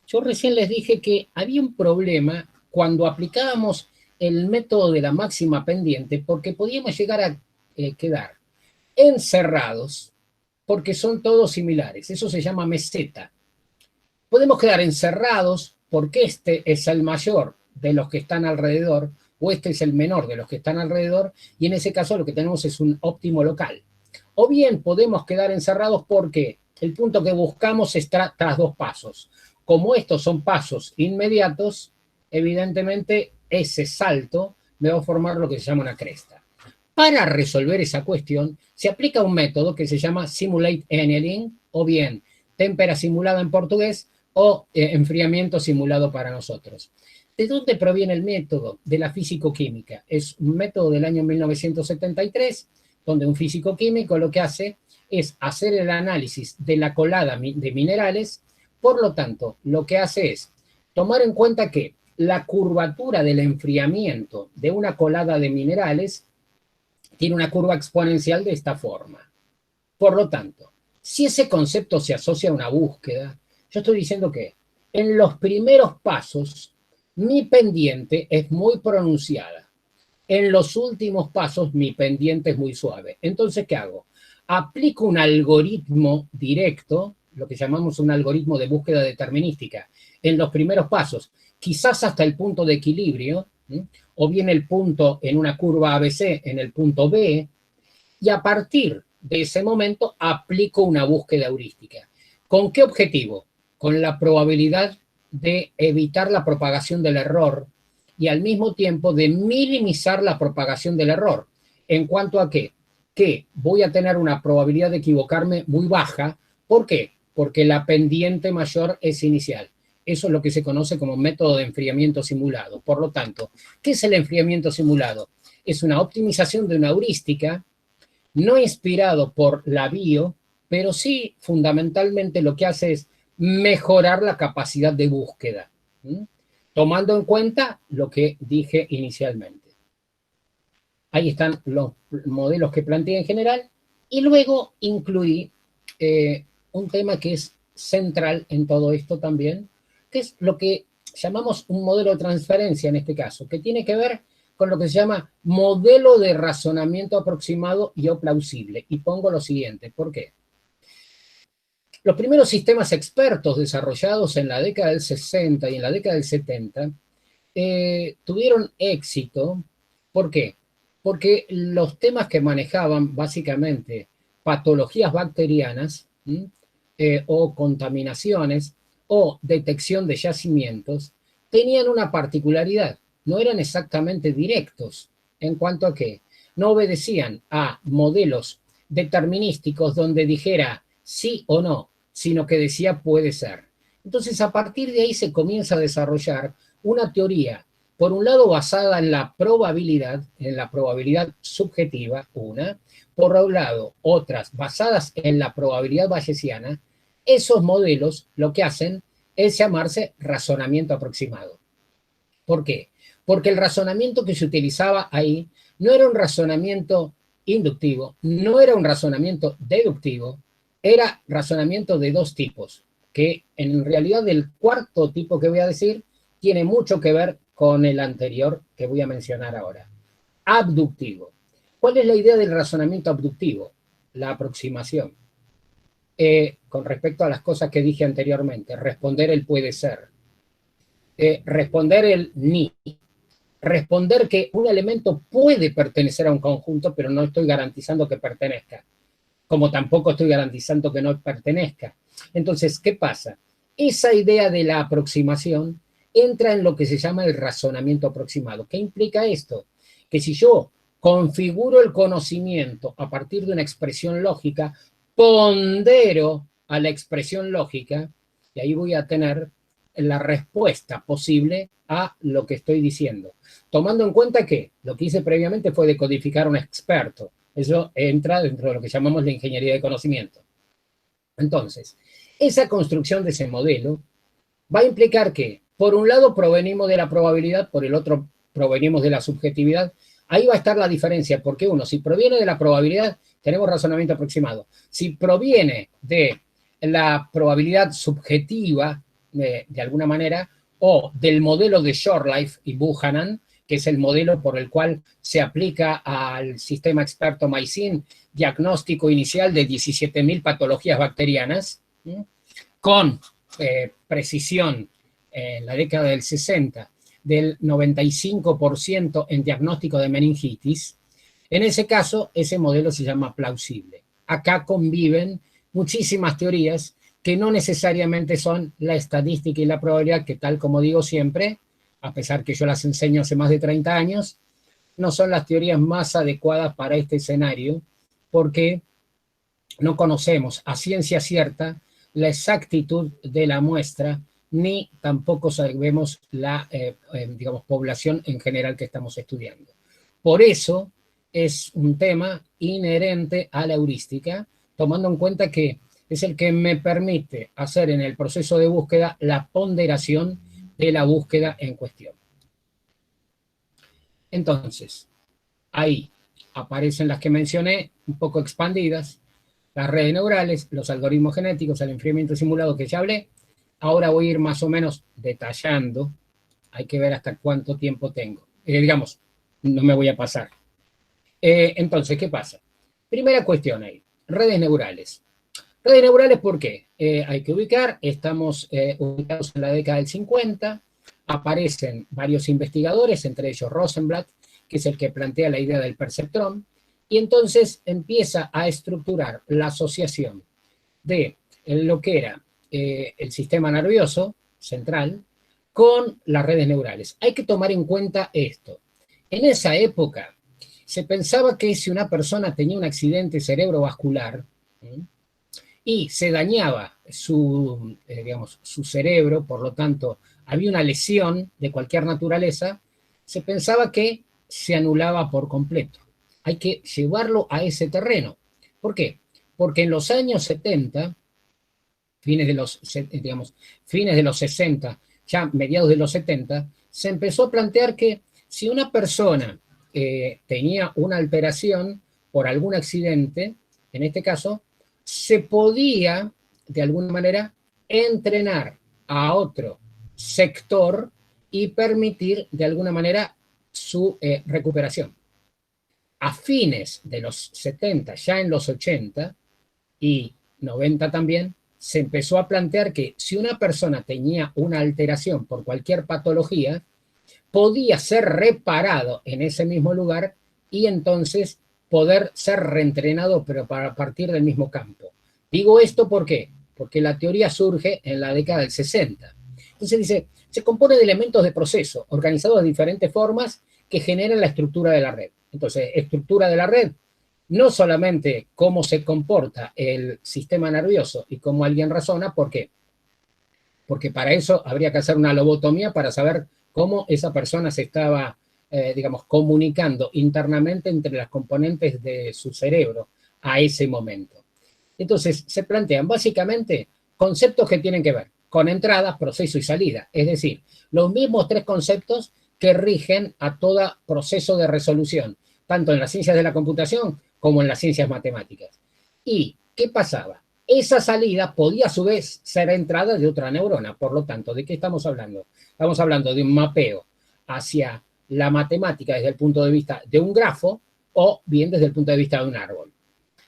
yo recién les dije que había un problema cuando aplicábamos el método de la máxima pendiente, porque podíamos llegar a quedar encerrados, porque son todos similares. Eso se llama meseta. Podemos quedar encerrados porque este es el mayor de los que están alrededor, o este es el menor de los que están alrededor, y en ese caso lo que tenemos es un óptimo local. O bien podemos quedar encerrados porque el punto que buscamos está tras dos pasos. Como estos son pasos inmediatos, evidentemente ese salto me va a formar lo que se llama una cresta. Para resolver esa cuestión, se aplica un método que se llama Simulate Annealing, o bien témpera simulada en portugués, o enfriamiento simulado para nosotros. ¿De dónde proviene el método? De la físico-química. Es un método del año 1973, donde un físico químico lo que hace es hacer el análisis de la colada de minerales. Por lo tanto, lo que hace es tomar en cuenta que la curvatura del enfriamiento de una colada de minerales tiene una curva exponencial de esta forma. Por lo tanto, si ese concepto se asocia a una búsqueda, yo estoy diciendo que en los primeros pasos mi pendiente es muy pronunciada. En los últimos pasos mi pendiente es muy suave. Entonces, ¿qué hago? Aplico un algoritmo directo, lo que llamamos un algoritmo de búsqueda determinística, en los primeros pasos, quizás hasta el punto de equilibrio, o bien el punto en una curva ABC en el punto B, y a partir de ese momento aplico una búsqueda heurística. ¿Con qué objetivo? Con la probabilidad de evitar la propagación del error y al mismo tiempo de minimizar la propagación del error. ¿En cuanto a qué? Que voy a tener una probabilidad de equivocarme muy baja. ¿Por qué? Porque la pendiente mayor es inicial. Eso es lo que se conoce como método de enfriamiento simulado. Por lo tanto, ¿qué es el enfriamiento simulado? Es una optimización de una heurística, no inspirado por la bio, pero sí fundamentalmente lo que hace es mejorar la capacidad de búsqueda, tomando en cuenta lo que dije inicialmente. Ahí están los modelos que planteé en general, y luego incluí un tema que es central en todo esto también, que es lo que llamamos un modelo de transferencia en este caso, que tiene que ver con lo que se llama modelo de razonamiento aproximado y o plausible. Y pongo lo siguiente, ¿por qué? Los primeros sistemas expertos desarrollados en la década del 60 y en la década del 70 tuvieron éxito. ¿Por qué? Porque los temas que manejaban básicamente patologías bacterianas o contaminaciones o detección de yacimientos tenían una particularidad. No eran exactamente directos en cuanto a que no obedecían a modelos determinísticos donde dijera sí o no, sino que decía puede ser. Entonces, a partir de ahí se comienza a desarrollar una teoría Por un lado, basada en la probabilidad subjetiva, una. Por otro lado, otras basadas en la probabilidad bayesiana. Esos modelos lo que hacen es llamarse razonamiento aproximado. ¿Por qué? Porque el razonamiento que se utilizaba ahí no era un razonamiento inductivo, no era un razonamiento deductivo, era razonamiento de dos tipos, que en realidad el cuarto tipo que voy a decir tiene mucho que ver con el anterior que voy a mencionar ahora. Abductivo. ¿Cuál es la idea del razonamiento abductivo? La aproximación. Con respecto a las cosas que dije anteriormente, responder el puede ser, responder el ni, responder que un elemento puede pertenecer a un conjunto, pero no estoy garantizando que pertenezca, como tampoco estoy garantizando que no pertenezca. Entonces, ¿qué pasa? Esa idea de la aproximación entra en lo que se llama el razonamiento aproximado. ¿Qué implica esto? Que si yo configuro el conocimiento a partir de una expresión lógica, pondero a la expresión lógica, y ahí voy a tener la respuesta posible a lo que estoy diciendo. Tomando en cuenta que lo que hice previamente fue decodificar a un experto. Eso entra dentro de lo que llamamos la ingeniería de conocimiento. Entonces, esa construcción de ese modelo va a implicar que, por un lado, provenimos de la probabilidad, por el otro, provenimos de la subjetividad. Ahí va a estar la diferencia, porque uno, si proviene de la probabilidad, tenemos razonamiento aproximado. Si proviene de la probabilidad subjetiva, de alguna manera, o del modelo de Shortlife y Buchanan, que es el modelo por el cual se aplica al sistema experto MySyn, diagnóstico inicial de 17.000 patologías bacterianas, con precisión en la década del 60 del 95% en diagnóstico de meningitis. En ese caso, ese modelo se llama plausible. Acá conviven muchísimas teorías que no necesariamente son la estadística y la probabilidad, que tal como digo siempre, a pesar que yo las enseño hace más de 30 años, no son las teorías más adecuadas para este escenario, porque no conocemos a ciencia cierta la exactitud de la muestra, ni tampoco sabemos la, digamos, población en general que estamos estudiando. Por eso es un tema inherente a la heurística, tomando en cuenta que es el que me permite hacer en el proceso de búsqueda la ponderación de la búsqueda en cuestión. Entonces, ahí aparecen las que mencioné, un poco expandidas, las redes neurales, los algoritmos genéticos, el enfriamiento simulado que ya hablé. Ahora voy a ir más o menos detallando. Hay que ver hasta cuánto tiempo tengo. Digamos, no me voy a pasar. Entonces, ¿qué pasa? Primera cuestión ahí, redes neurales. Redes neurales, ¿por qué? Hay que ubicar, estamos ubicados en la década del 50, aparecen varios investigadores, entre ellos Rosenblatt, que es el que plantea la idea del perceptrón, y entonces empieza a estructurar la asociación de lo que era el sistema nervioso central con las redes neurales. Hay que tomar en cuenta esto. En esa época se pensaba que si una persona tenía un accidente cerebrovascular y se dañaba digamos, su cerebro, por lo tanto había una lesión de cualquier naturaleza, se pensaba que se anulaba por completo. Hay que llevarlo a ese terreno. ¿Por qué? Porque en los años 70, fines de los 60, ya mediados de los 70, se empezó a plantear que si una persona tenía una alteración por algún accidente, en este caso, se podía, de alguna manera, entrenar a otro sector y permitir, de alguna manera, su recuperación. A fines de los 70, ya en los 80 y 90 también, se empezó a plantear que si una persona tenía una alteración por cualquier patología, podía ser reparado en ese mismo lugar y entonces poder ser reentrenado, pero para partir del mismo campo. Digo esto ¿por qué? Porque la teoría surge en la década del 60. Entonces dice, se compone de elementos de proceso organizados de diferentes formas que generan la estructura de la red. Entonces, estructura de la red, no solamente cómo se comporta el sistema nervioso y cómo alguien razona, ¿por qué? Porque para eso habría que hacer una lobotomía para saber cómo esa persona se estaba, digamos, comunicando internamente entre las componentes de su cerebro a ese momento. Entonces, se plantean básicamente conceptos que tienen que ver con entrada, proceso y salida. Es decir, los mismos tres conceptos que rigen a todo proceso de resolución, tanto en las ciencias de la computación como en las ciencias matemáticas. ¿Y qué pasaba? Esa salida podía a su vez ser entrada de otra neurona. Por lo tanto, ¿de qué estamos hablando? Estamos hablando de un mapeo hacia la matemática desde el punto de vista de un grafo o bien desde el punto de vista de un árbol.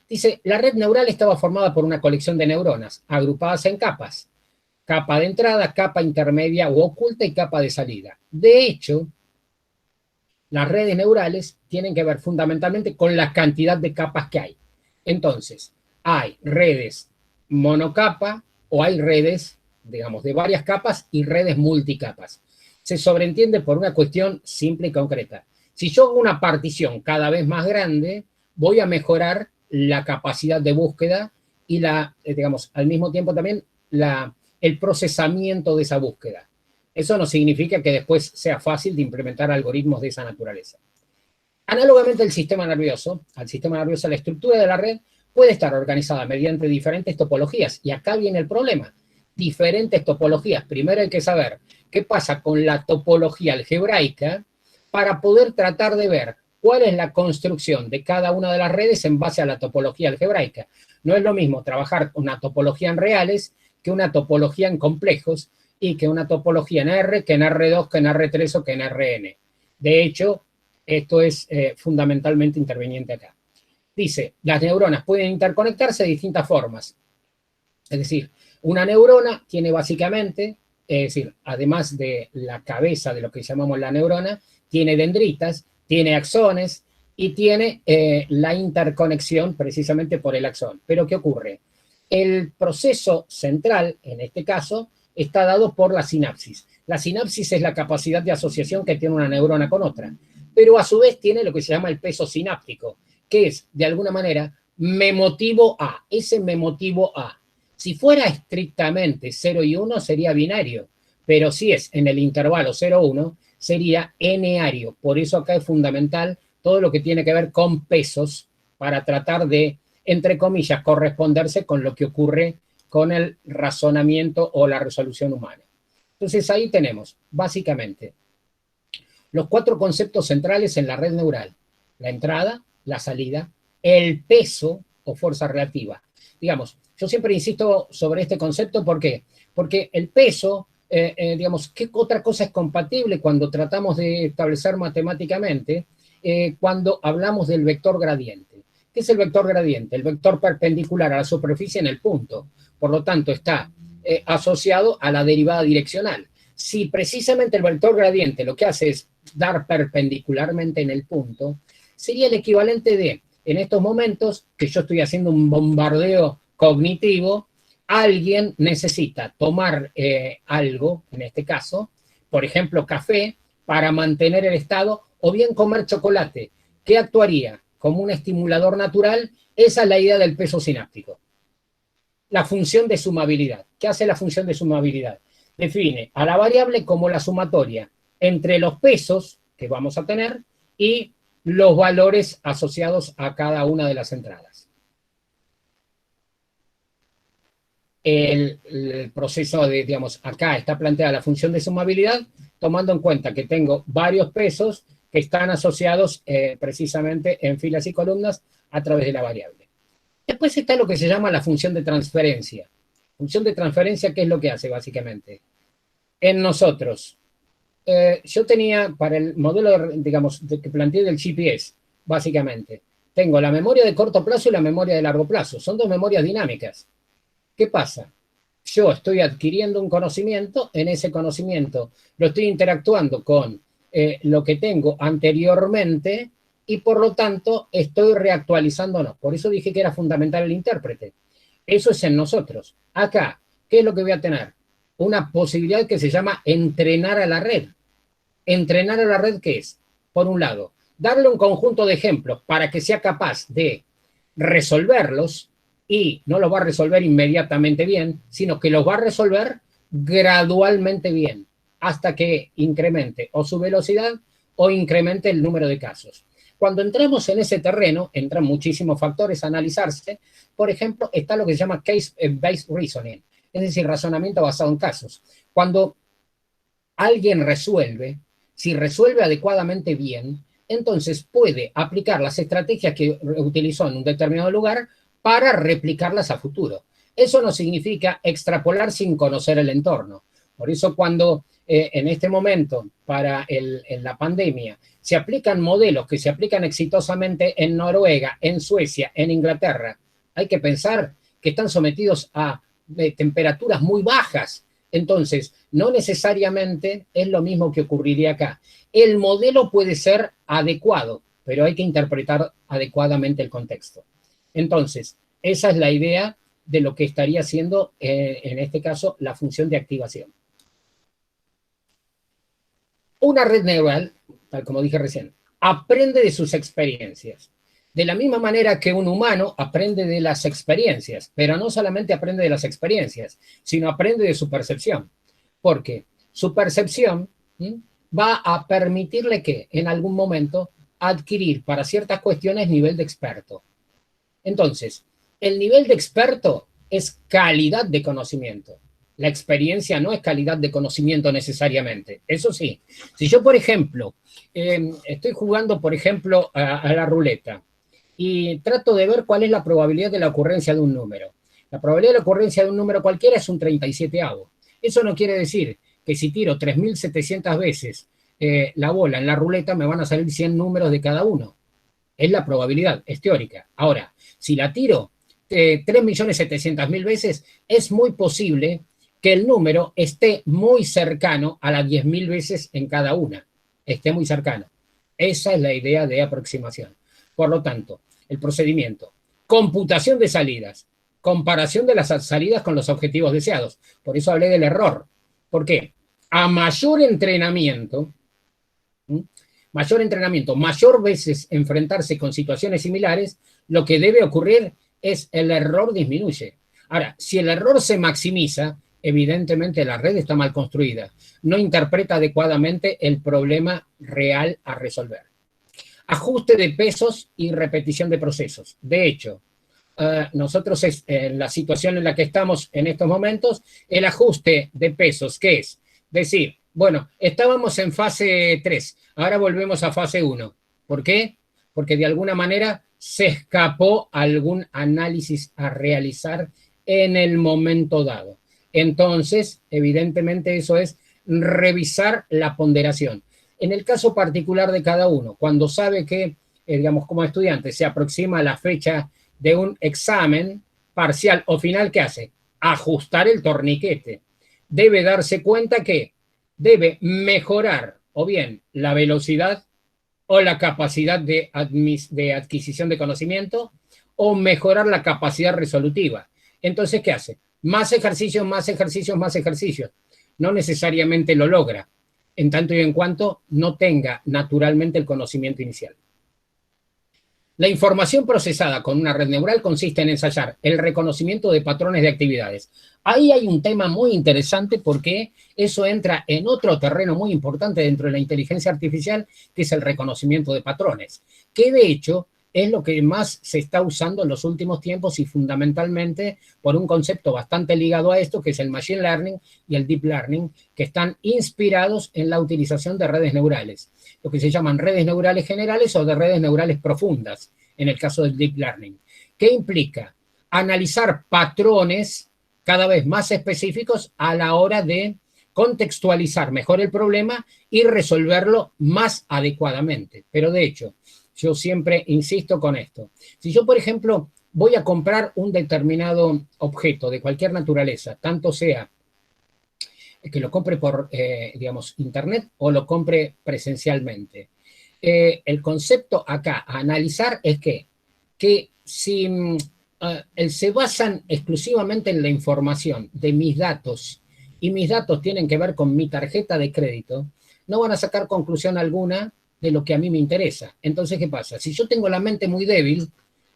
Dice, la red neural estaba formada por una colección de neuronas agrupadas en capas. Capa de entrada, capa intermedia o oculta y capa de salida. De hecho, las redes neurales tienen que ver fundamentalmente con la cantidad de capas que hay. Entonces, hay redes monocapa o hay redes, digamos, de varias capas y redes multicapas. Se sobreentiende por una cuestión simple y concreta. Si yo hago una partición cada vez más grande, voy a mejorar la capacidad de búsqueda y digamos, al mismo tiempo también el procesamiento de esa búsqueda. Eso no significa que después sea fácil de implementar algoritmos de esa naturaleza. Análogamente al sistema nervioso, la estructura de la red puede estar organizada mediante diferentes topologías. Y acá viene el problema. Diferentes topologías. Primero hay que saber qué pasa con la topología algebraica para poder tratar de ver cuál es la construcción de cada una de las redes en base a la topología algebraica. No es lo mismo trabajar con una topología en reales que una topología en complejos y que una topología en R, que en R2, que en R3 o que en Rn. De hecho, esto es fundamentalmente interveniente acá. Dice, las neuronas pueden interconectarse de distintas formas. Es decir, una neurona tiene básicamente, es decir, además de la cabeza de lo que llamamos la neurona, tiene dendritas, tiene axones y tiene la interconexión precisamente por el axón. Pero ¿qué ocurre? El proceso central, en este caso, está dado por la sinapsis. La sinapsis es la capacidad de asociación que tiene una neurona con otra, pero a su vez tiene lo que se llama el peso sináptico, que es, de alguna manera, memotivo A. Ese memotivo A. Si fuera estrictamente 0 y 1, sería binario, pero si es en el intervalo 0-1, sería eneario. Por eso acá es fundamental todo lo que tiene que ver con pesos para tratar de, entre comillas, corresponderse con lo que ocurre con el razonamiento o la resolución humana. Entonces ahí tenemos, básicamente, los 4 conceptos centrales en la red neural. La entrada, la salida, el peso o fuerza relativa. Digamos, yo siempre insisto sobre este concepto, ¿por qué? Porque el peso, digamos, ¿qué otra cosa es compatible cuando tratamos de establecer matemáticamente cuando hablamos del vector gradiente? ¿Qué es el vector gradiente? El vector perpendicular a la superficie en el punto. Por lo tanto, está asociado a la derivada direccional. Si precisamente el vector gradiente lo que hace es dar perpendicularmente en el punto, sería el equivalente de, en estos momentos, que yo estoy haciendo un bombardeo cognitivo, alguien necesita tomar algo, en este caso, por ejemplo, café, para mantener el estado, o bien comer chocolate. ¿Qué actuaría? Como un estimulador natural. Esa es la idea del peso sináptico. La función de sumabilidad. ¿Qué hace la función de sumabilidad? Define a la variable como la sumatoria entre los pesos que vamos a tener y los valores asociados a cada una de las entradas. El proceso de, digamos, acá está planteada la función de sumabilidad, tomando en cuenta que tengo varios pesos que están asociados precisamente en filas y columnas a través de la variable. Después está lo que se llama la función de transferencia. Función de transferencia, ¿qué es lo que hace básicamente? En nosotros, yo tenía para el modelo, digamos, que planteé del GPS, básicamente, tengo la memoria de corto plazo y la memoria de largo plazo. Son 2 memorias dinámicas. ¿Qué pasa? Yo estoy adquiriendo un conocimiento, en ese conocimiento lo estoy interactuando con lo que tengo anteriormente y por lo tanto estoy reactualizándonos. Por eso dije que era fundamental el intérprete. Eso es en nosotros. Acá, ¿qué es lo que voy a tener? Una posibilidad que se llama entrenar a la red. ¿Entrenar a la red qué es? Por un lado, darle un conjunto de ejemplos para que sea capaz de resolverlos y no los va a resolver inmediatamente bien, sino que los va a resolver gradualmente bien. hasta que incremente o su velocidad o incremente el número de casos. Cuando entramos en ese terreno, entran muchísimos factores a analizarse. Por ejemplo, está lo que se llama case-based reasoning, es decir, razonamiento basado en casos. Cuando alguien resuelve, si resuelve adecuadamente bien, entonces puede aplicar las estrategias que utilizó en un determinado lugar para replicarlas a futuro. Eso no significa extrapolar sin conocer el entorno. Por eso cuando en este momento, para la pandemia, se aplican modelos que se aplican exitosamente en Noruega, en Suecia, en Inglaterra, hay que pensar que están sometidos a temperaturas muy bajas. Entonces, no necesariamente es lo mismo que ocurriría acá. El modelo puede ser adecuado, pero hay que interpretar adecuadamente el contexto. Entonces, esa es la idea de lo que estaría haciendo, en este caso, la función de activación. Una red neural, tal como dije recién, aprende de sus experiencias. De la misma manera que un humano aprende de las experiencias, pero no solamente aprende de las experiencias, sino aprende de su percepción. Porque su percepción va a permitirle que en algún momento adquirir para ciertas cuestiones nivel de experto. Entonces, el nivel de experto es calidad de conocimiento. La experiencia no es calidad de conocimiento necesariamente. Eso sí, si yo, por ejemplo, estoy jugando, por ejemplo, a la ruleta y trato de ver cuál es la probabilidad de la ocurrencia de un número. La probabilidad de la ocurrencia de un número cualquiera es un 37avo. Eso no quiere decir que si tiro 3.700 veces la bola en la ruleta me van a salir 100 números de cada uno. Es la probabilidad, es teórica. Ahora, si la tiro 3.700.000 veces, es muy posible que el número esté muy cercano a las 10.000 veces en cada una. Esté muy cercano. Esa es la idea de aproximación. Por lo tanto, el procedimiento, computación de salidas, comparación de las salidas con los objetivos deseados. Por eso hablé del error. ¿Por qué? A mayor entrenamiento, mayor veces enfrentarse con situaciones similares, lo que debe ocurrir es el error disminuye. Ahora, si el error se maximiza, evidentemente la red está mal construida, no interpreta adecuadamente el problema real a resolver. Ajuste de pesos y repetición de procesos. De hecho, nosotros en la situación en la que estamos en estos momentos, el ajuste de pesos, ¿qué es? Decir, bueno, estábamos en fase 3, ahora volvemos a fase 1. ¿Por qué? Porque de alguna manera se escapó algún análisis a realizar en el momento dado. Entonces, evidentemente eso es revisar la ponderación. En el caso particular de cada uno, cuando sabe que, digamos, como estudiante, se aproxima la fecha de un examen parcial o final, ¿qué hace? Ajustar el torniquete. Debe darse cuenta que debe mejorar o bien la velocidad o la capacidad de adquisición de conocimiento o mejorar la capacidad resolutiva. Entonces, ¿qué hace? Más ejercicios, más ejercicios, más ejercicios. No necesariamente lo logra, en tanto y en cuanto no tenga naturalmente el conocimiento inicial. La información procesada con una red neural consiste en ensayar el reconocimiento de patrones de actividades. Ahí hay un tema muy interesante porque eso entra en otro terreno muy importante dentro de la inteligencia artificial, que es el reconocimiento de patrones, que de hecho es lo que más se está usando en los últimos tiempos y fundamentalmente por un concepto bastante ligado a esto, que es el machine learning y el deep learning, que están inspirados en la utilización de redes neurales, lo que se llaman redes neurales generales o de redes neurales profundas, en el caso del deep learning. ¿Qué implica? Analizar patrones cada vez más específicos a la hora de contextualizar mejor el problema y resolverlo más adecuadamente. Pero de hecho, yo siempre insisto con esto. Si yo, por ejemplo, voy a comprar un determinado objeto de cualquier naturaleza, tanto sea que lo compre por, digamos, internet o lo compre presencialmente. El concepto acá a analizar es que si se basan exclusivamente en la información de mis datos y mis datos tienen que ver con mi tarjeta de crédito, no van a sacar conclusión alguna de lo que a mí me interesa. Entonces, ¿qué pasa? Si yo tengo la mente muy débil,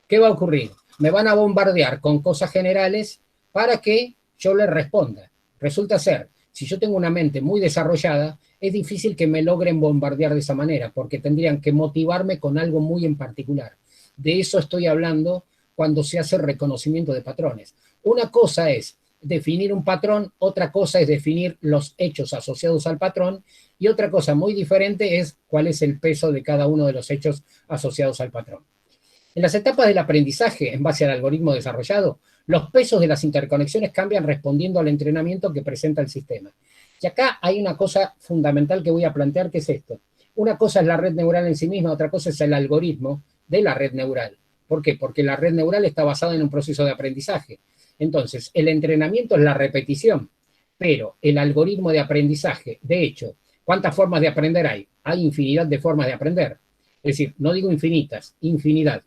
¿qué va a ocurrir? Me van a bombardear con cosas generales para que yo les responda. Resulta ser Si yo tengo una mente muy desarrollada, es difícil que me logren bombardear de esa manera, porque tendrían que motivarme con algo muy en particular. De eso estoy hablando cuando se hace reconocimiento de patrones. Una cosa es definir un patrón, otra cosa es definir los hechos asociados al patrón, y otra cosa muy diferente es cuál es el peso de cada uno de los hechos asociados al patrón. En las etapas del aprendizaje, en base al algoritmo desarrollado, los pesos de las interconexiones cambian respondiendo al entrenamiento que presenta el sistema. Y acá hay una cosa fundamental que voy a plantear, que es esto. Una cosa es la red neural en sí misma, otra cosa es el algoritmo de la red neural. ¿Por qué? Porque la red neural está basada en un proceso de aprendizaje. Entonces, el entrenamiento es la repetición, pero el algoritmo de aprendizaje, de hecho, ¿cuántas formas de aprender hay? Hay infinidad de formas de aprender. Es decir, no digo infinitas, infinidad.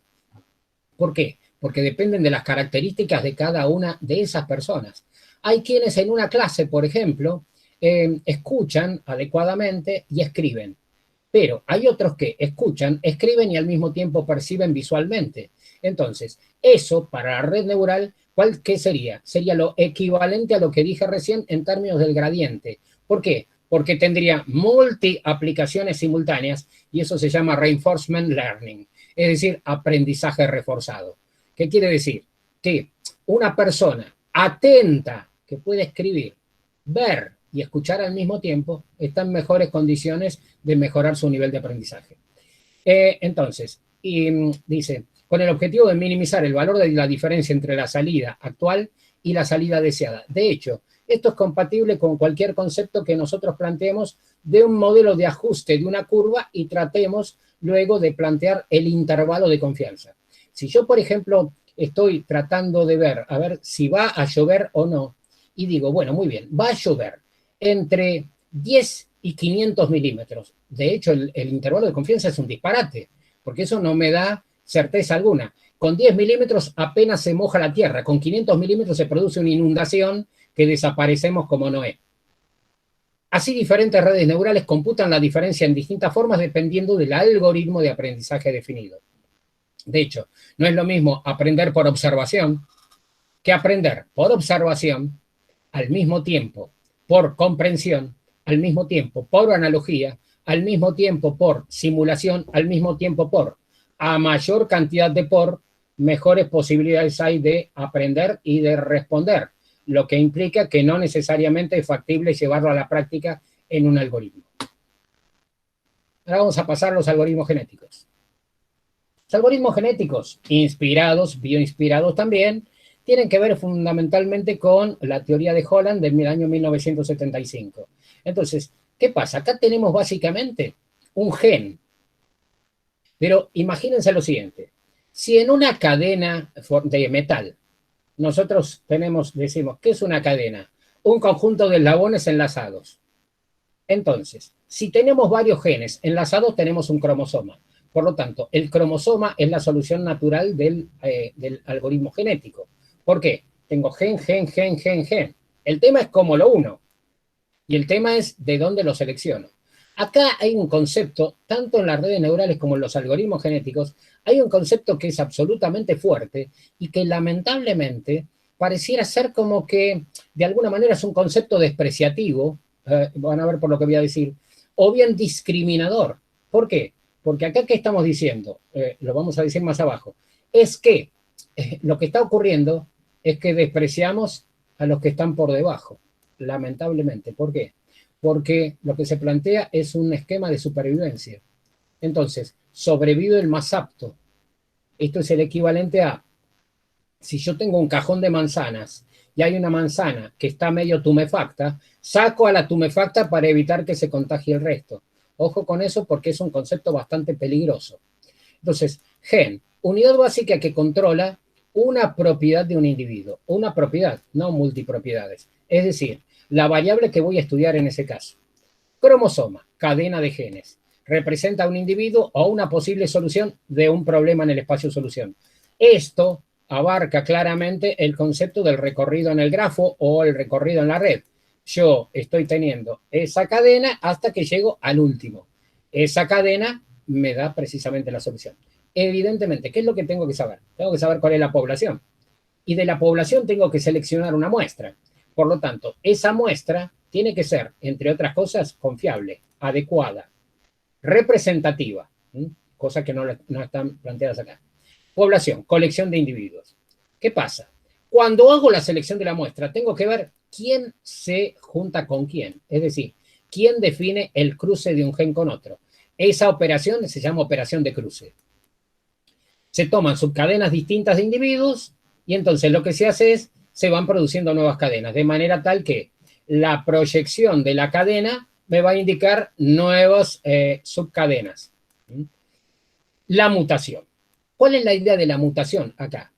¿Por qué? Porque dependen de las características de cada una de esas personas. Hay quienes en una clase, por ejemplo, escuchan adecuadamente y escriben. Pero hay otros que escuchan, escriben y al mismo tiempo perciben visualmente. Entonces, eso para la red neural, ¿qué sería? Sería lo equivalente a lo que dije recién en términos del gradiente. ¿Por qué? Porque tendría multi-aplicaciones simultáneas y eso se llama reinforcement learning, es decir, aprendizaje reforzado. ¿Qué quiere decir? Que una persona atenta que puede escribir, ver y escuchar al mismo tiempo está en mejores condiciones de mejorar su nivel de aprendizaje. Entonces, dice, con el objetivo de minimizar el valor de la diferencia entre la salida actual y la salida deseada. De hecho, esto es compatible con cualquier concepto que nosotros planteemos de un modelo de ajuste de una curva y tratemos luego de plantear el intervalo de confianza. Si yo, por ejemplo, estoy tratando de ver, a ver si va a llover o no, y digo, bueno, muy bien, va a llover entre 10 y 500 milímetros. De hecho, el intervalo de confianza es un disparate, porque eso no me da certeza alguna. Con 10 milímetros apenas se moja la tierra, con 500 milímetros se produce una inundación que desaparecemos como Noé. Así diferentes redes neurales computan la diferencia en distintas formas dependiendo del algoritmo de aprendizaje definido. De hecho, no es lo mismo aprender por observación que aprender por observación, al mismo tiempo por comprensión, al mismo tiempo por analogía, al mismo tiempo por simulación, al mismo tiempo por, a mayor cantidad de por, mejores posibilidades hay de aprender y de responder, lo que implica que no necesariamente es factible llevarlo a la práctica en un algoritmo. Ahora vamos a pasar a los algoritmos genéticos. Los algoritmos genéticos, inspirados, bioinspirados también, tienen que ver fundamentalmente con la teoría de Holland del año 1975. Entonces, ¿qué pasa? Acá tenemos básicamente un gen. Pero imagínense lo siguiente. Si en una cadena de metal, nosotros decimos, ¿qué es una cadena? Un conjunto de eslabones enlazados. Entonces, si tenemos varios genes enlazados, tenemos un cromosoma. Por lo tanto, el cromosoma es la solución natural del algoritmo genético. ¿Por qué? Tengo gen, gen, gen, gen, gen. El tema es cómo lo uno. Y el tema es de dónde lo selecciono. Acá hay un concepto, tanto en las redes neurales como en los algoritmos genéticos, hay un concepto que es absolutamente fuerte y que lamentablemente pareciera ser como que de alguna manera es un concepto despreciativo, van a ver por lo que voy a decir, o bien discriminador. ¿Por qué? Porque acá, ¿qué estamos diciendo? Lo vamos a decir más abajo. Es que lo que está ocurriendo es que despreciamos a los que están por debajo, lamentablemente. ¿Por qué? Porque lo que se plantea es un esquema de supervivencia. Entonces, sobrevive el más apto. Esto es el equivalente a, si yo tengo un cajón de manzanas y hay una manzana que está medio tumefacta, saco a la tumefacta para evitar que se contagie el resto. Ojo con eso porque es un concepto bastante peligroso. Entonces, gen, unidad básica que controla una propiedad de un individuo. Una propiedad, no multipropiedades. Es decir, la variable que voy a estudiar en ese caso. Cromosoma, cadena de genes. Representa a un individuo o una posible solución de un problema en el espacio-solución. Esto abarca claramente el concepto del recorrido en el grafo o el recorrido en la red. Yo estoy teniendo esa cadena hasta que llego al último. Esa cadena me da precisamente la solución. Evidentemente, ¿qué es lo que tengo que saber? Tengo que saber cuál es la población. Y de la población tengo que seleccionar una muestra. Por lo tanto, esa muestra tiene que ser, entre otras cosas, confiable, adecuada, representativa, cosas que no están planteadas acá. Población, colección de individuos. ¿Qué pasa? Cuando hago la selección de la muestra, tengo que ver quién se junta con quién, es decir, quién define el cruce de un gen con otro. Esa operación se llama operación de cruce. Se toman subcadenas distintas de individuos y entonces lo que se hace es, se van produciendo nuevas cadenas, de manera tal que la proyección de la cadena me va a indicar nuevas subcadenas. La mutación. ¿Cuál es la idea de la mutación acá?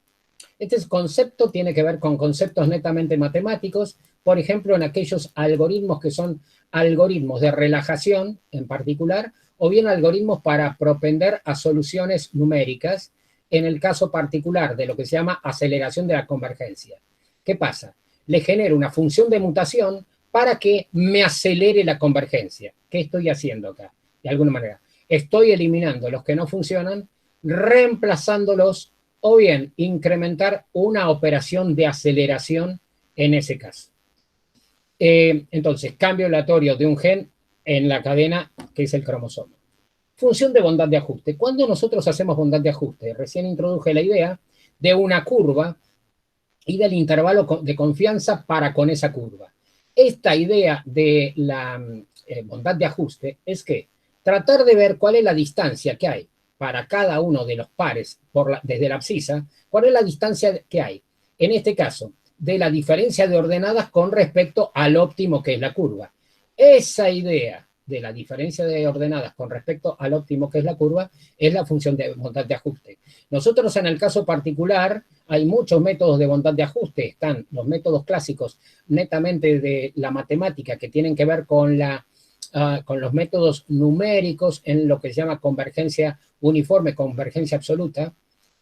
Este concepto tiene que ver con conceptos netamente matemáticos, por ejemplo, en aquellos algoritmos que son algoritmos de relajación en particular, o bien algoritmos para propender a soluciones numéricas, en el caso particular de lo que se llama aceleración de la convergencia. ¿Qué pasa? Le genero una función de mutación para que me acelere la convergencia. ¿Qué estoy haciendo acá? De alguna manera, estoy eliminando los que no funcionan, reemplazándolos, o bien incrementar una operación de aceleración en ese caso. Entonces, cambio aleatorio de un gen en la cadena que es el cromosoma. Función de bondad de ajuste. Cuando nosotros hacemos bondad de ajuste, recién introduje la idea de una curva y del intervalo de confianza para con esa curva. Esta idea de la bondad de ajuste es que tratar de ver cuál es la distancia que hay para cada uno de los pares desde la abscisa, cuál es la distancia que hay, en este caso, de la diferencia de ordenadas con respecto al óptimo que es la curva. Esa idea de la diferencia de ordenadas con respecto al óptimo que es la curva es la función de bondad de ajuste. Nosotros en el caso particular hay muchos métodos de bondad de ajuste. Están los métodos clásicos netamente de la matemática que tienen que ver con los métodos numéricos en lo que se llama convergencia uniforme, convergencia absoluta,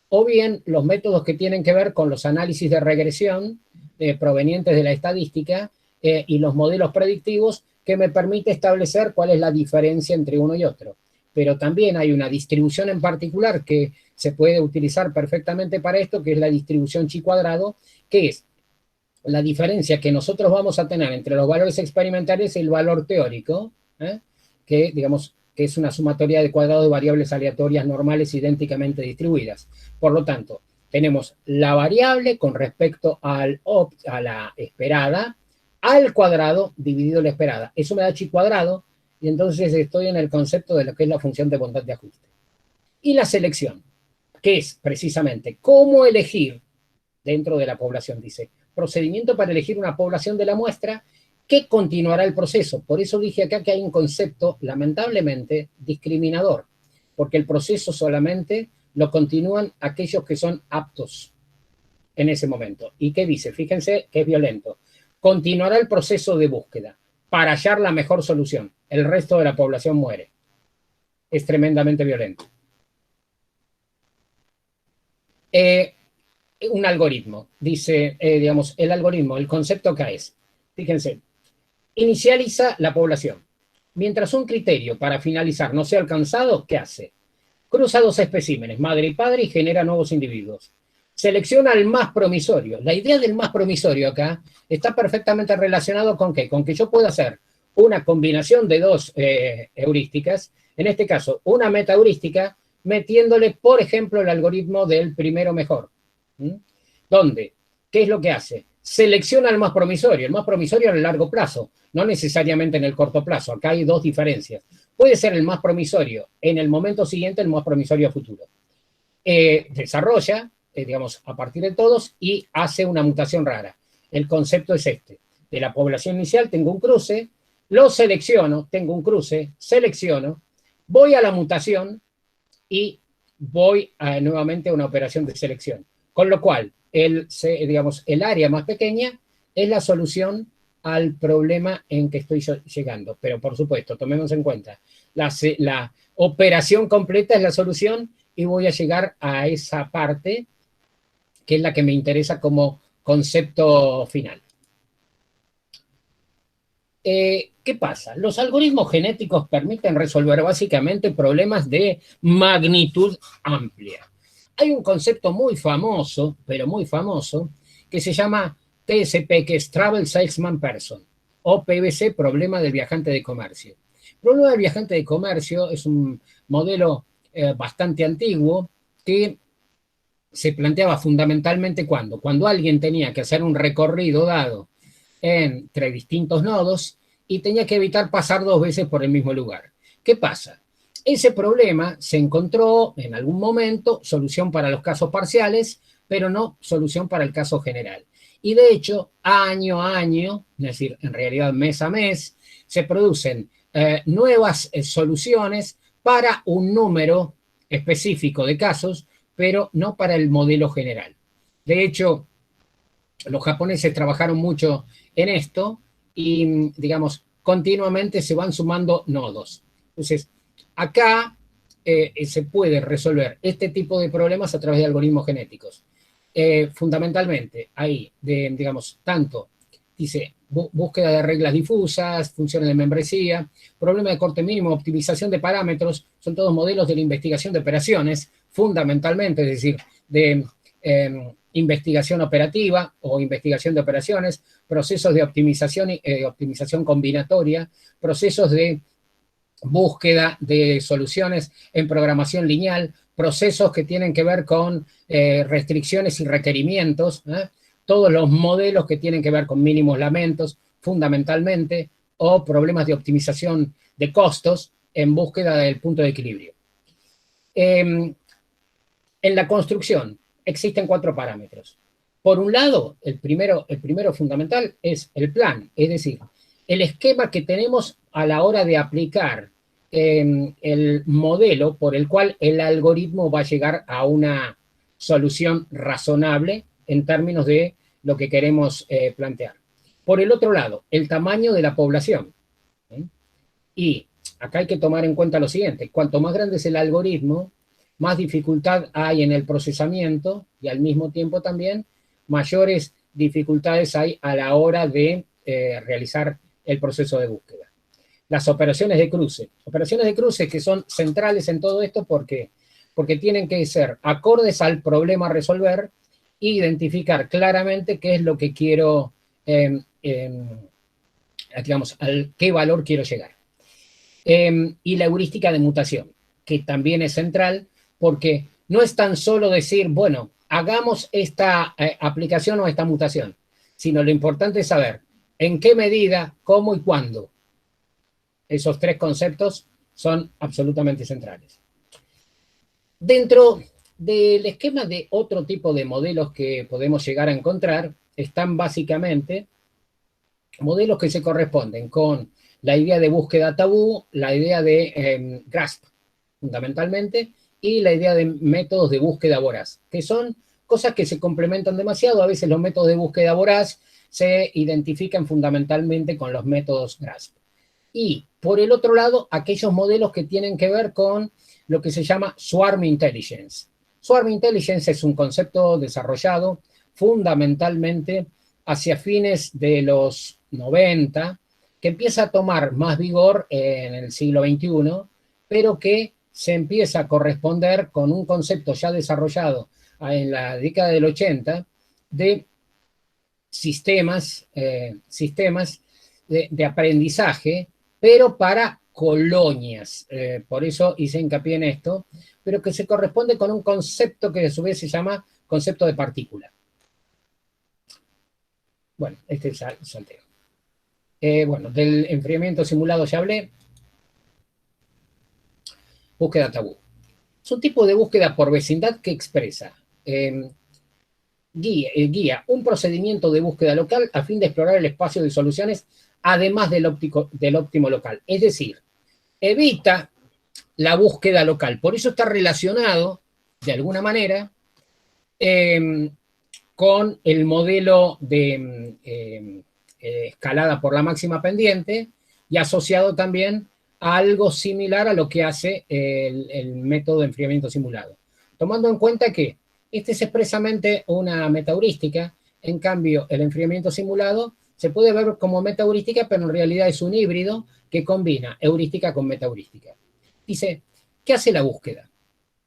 o bien los métodos que tienen que ver con los análisis de regresión provenientes de la estadística y los modelos predictivos que me permite establecer cuál es la diferencia entre uno y otro. Pero también hay una distribución en particular que se puede utilizar perfectamente para esto, que es la distribución chi cuadrado, que es la diferencia que nosotros vamos a tener entre los valores experimentales y el valor teórico, que digamos que es una sumatoria de cuadrados de variables aleatorias normales idénticamente distribuidas. Por lo tanto, tenemos la variable con respecto a la esperada, al cuadrado dividido la esperada. Eso me da chi cuadrado, y entonces estoy en el concepto de lo que es la función de bondad de ajuste. Y la selección, que es precisamente cómo elegir dentro de la población, dice, procedimiento para elegir una población de la muestra que continuará el proceso. Por eso dije acá que hay un concepto, lamentablemente, discriminador, porque el proceso solamente lo continúan aquellos que son aptos en ese momento. ¿Y qué dice? Fíjense que es violento. Continuará el proceso de búsqueda para hallar la mejor solución. El resto de la población muere. Es tremendamente violento. Un algoritmo, dice, digamos, el algoritmo, el concepto acá es, fíjense, inicializa la población. Mientras un criterio para finalizar no sea alcanzado, ¿qué hace? Cruza dos especímenes, madre y padre, y genera nuevos individuos. Selecciona el más promisorio. La idea del más promisorio acá está perfectamente relacionado con ¿qué? Con que yo puedo hacer una combinación de dos heurísticas, en este caso una metaheurística, metiéndole, por ejemplo, el algoritmo del primero mejor. ¿Dónde? ¿Qué es lo que hace? Selecciona el más promisorio en el largo plazo, no necesariamente en el corto plazo. Acá hay dos diferencias. Puede ser el más promisorio en el momento siguiente, el más promisorio a futuro. Desarrolla, digamos, a partir de todos y hace una mutación rara. El concepto es este. De la población inicial tengo un cruce, lo selecciono, tengo un cruce, selecciono, voy a la mutación y voy nuevamente a una operación de selección. Con lo cual, digamos, el área más pequeña es la solución al problema en que estoy llegando. Pero, por supuesto, tomemos en cuenta, la operación completa es la solución y voy a llegar a esa parte que es la que me interesa como concepto final. ¿Qué pasa? Los algoritmos genéticos permiten resolver básicamente problemas de magnitud amplia. Hay un concepto muy famoso, pero muy famoso, que se llama TSP, que es Travel Salesman Person. o PVC, problema del viajante de comercio. El problema del viajante de comercio es un modelo bastante antiguo que se planteaba fundamentalmente cuando alguien tenía que hacer un recorrido dado entre distintos nodos y tenía que evitar pasar 2 veces por el mismo lugar. ¿Qué pasa? Ese problema se encontró en algún momento solución para los casos parciales, pero no solución para el caso general. Y de hecho, año a año, es decir, en realidad mes a mes, se producen nuevas soluciones para un número específico de casos, pero no para el modelo general. De hecho, los japoneses trabajaron mucho en esto y, digamos, continuamente se van sumando nodos. Entonces, acá se puede resolver este tipo de problemas a través de algoritmos genéticos. Fundamentalmente, ahí, digamos, tanto, dice, búsqueda de reglas difusas, funciones de membresía, problema de corte mínimo, optimización de parámetros, son todos modelos de la investigación de operaciones, fundamentalmente, es decir, de investigación operativa o investigación de operaciones, procesos de optimización combinatoria, procesos de búsqueda de soluciones en programación lineal, procesos que tienen que ver con restricciones y requerimientos, todos los modelos que tienen que ver con mínimos lamentos, fundamentalmente, o problemas de optimización de costos en búsqueda del punto de equilibrio. En la construcción existen 4 parámetros. Por un lado, el primero fundamental es el plan, es decir, el esquema que tenemos a la hora de aplicar el modelo por el cual el algoritmo va a llegar a una solución razonable en términos de lo que queremos plantear. Por el otro lado, el tamaño de la población. Y acá hay que tomar en cuenta lo siguiente, cuanto más grande es el algoritmo, más dificultad hay en el procesamiento y al mismo tiempo también mayores dificultades hay a la hora de realizar el proceso de búsqueda. Las operaciones de cruce que son centrales en todo esto porque tienen que ser acordes al problema a resolver e identificar claramente qué es lo que quiero, digamos, al qué valor quiero llegar. Y la heurística de mutación, que también es central, porque no es tan solo decir, bueno, hagamos esta aplicación o esta mutación, sino lo importante es saber en qué medida, cómo y cuándo. Esos 3 conceptos son absolutamente centrales. Dentro del esquema de otro tipo de modelos que podemos llegar a encontrar, están básicamente modelos que se corresponden con la idea de búsqueda tabú, la idea de GRASP, fundamentalmente, y la idea de métodos de búsqueda voraz, que son cosas que se complementan demasiado. A veces los métodos de búsqueda voraz se identifican fundamentalmente con los métodos GRASP. Y, por el otro lado, aquellos modelos que tienen que ver con lo que se llama Swarm Intelligence. Swarm Intelligence es un concepto desarrollado fundamentalmente hacia fines de los 90, que empieza a tomar más vigor en el siglo XXI, pero que se empieza a corresponder con un concepto ya desarrollado en la década del 80 de sistemas de aprendizaje, pero para colonias. Por eso hice hincapié en esto, pero que se corresponde con un concepto que a su vez se llama concepto de partícula. Bueno, este es el salteo. Bueno, del enfriamiento simulado ya hablé. Búsqueda tabú. Es un tipo de búsqueda por vecindad que expresa, guía un procedimiento de búsqueda local a fin de explorar el espacio de soluciones además del óptimo local. Es decir, evita la búsqueda local. Por eso está relacionado, de alguna manera, con el modelo de escalada por la máxima pendiente y asociado también a algo similar a lo que hace el método de enfriamiento simulado. Tomando en cuenta que este es expresamente una metaheurística, en cambio el enfriamiento simulado se puede ver como metaheurística, pero en realidad es un híbrido que combina heurística con metaheurística. Dice, ¿qué hace la búsqueda?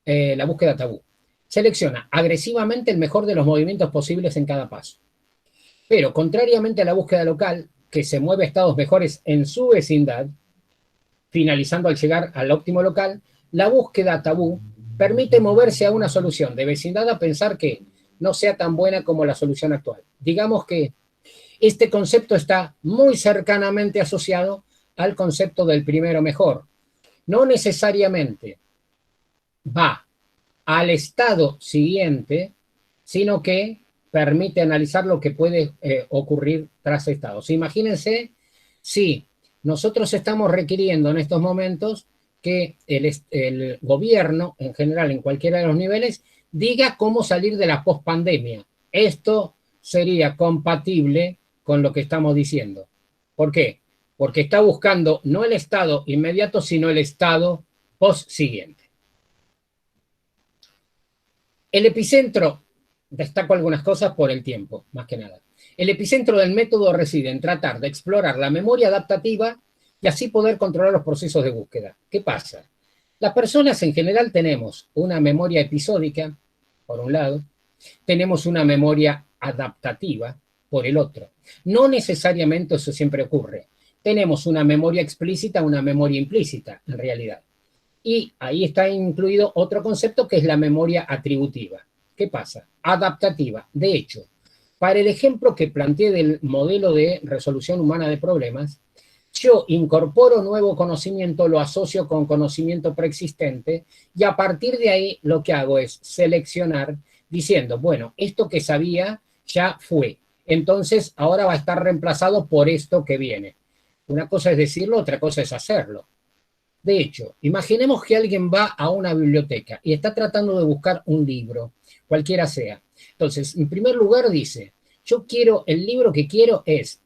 La búsqueda tabú. Selecciona agresivamente el mejor de los movimientos posibles en cada paso. Pero, contrariamente a la búsqueda local, que se mueve a estados mejores en su vecindad, finalizando al llegar al óptimo local, la búsqueda tabú permite moverse a una solución de vecindad a pensar que no sea tan buena como la solución actual. Digamos que este concepto está muy cercanamente asociado al concepto del primero mejor. No necesariamente va al estado siguiente, sino que permite analizar lo que puede ocurrir tras estados. Imagínense si nosotros estamos requiriendo en estos momentos que el gobierno, en general, en cualquiera de los niveles, diga cómo salir de la pospandemia. Esto sería compatible con lo que estamos diciendo. ¿Por qué? Porque está buscando no el estado inmediato, sino el estado post siguiente. El epicentro, destaco algunas cosas por el tiempo, más que nada. El epicentro del método reside en tratar de explorar la memoria adaptativa y así poder controlar los procesos de búsqueda. ¿Qué pasa? Las personas en general tenemos una memoria episódica, por un lado, tenemos una memoria adaptativa, por el otro. No necesariamente eso siempre ocurre. Tenemos una memoria explícita, una memoria implícita, en realidad. Y ahí está incluido otro concepto que es la memoria atributiva. ¿Qué pasa? Adaptativa. De hecho, para el ejemplo que planteé del modelo de resolución humana de problemas, yo incorporo nuevo conocimiento, lo asocio con conocimiento preexistente y a partir de ahí lo que hago es seleccionar diciendo, bueno, esto que sabía ya fue. Entonces ahora va a estar reemplazado por esto que viene. Una cosa es decirlo, otra cosa es hacerlo. De hecho, imaginemos que alguien va a una biblioteca y está tratando de buscar un libro, cualquiera sea. Entonces, en primer lugar dice, yo quiero, el libro que quiero es,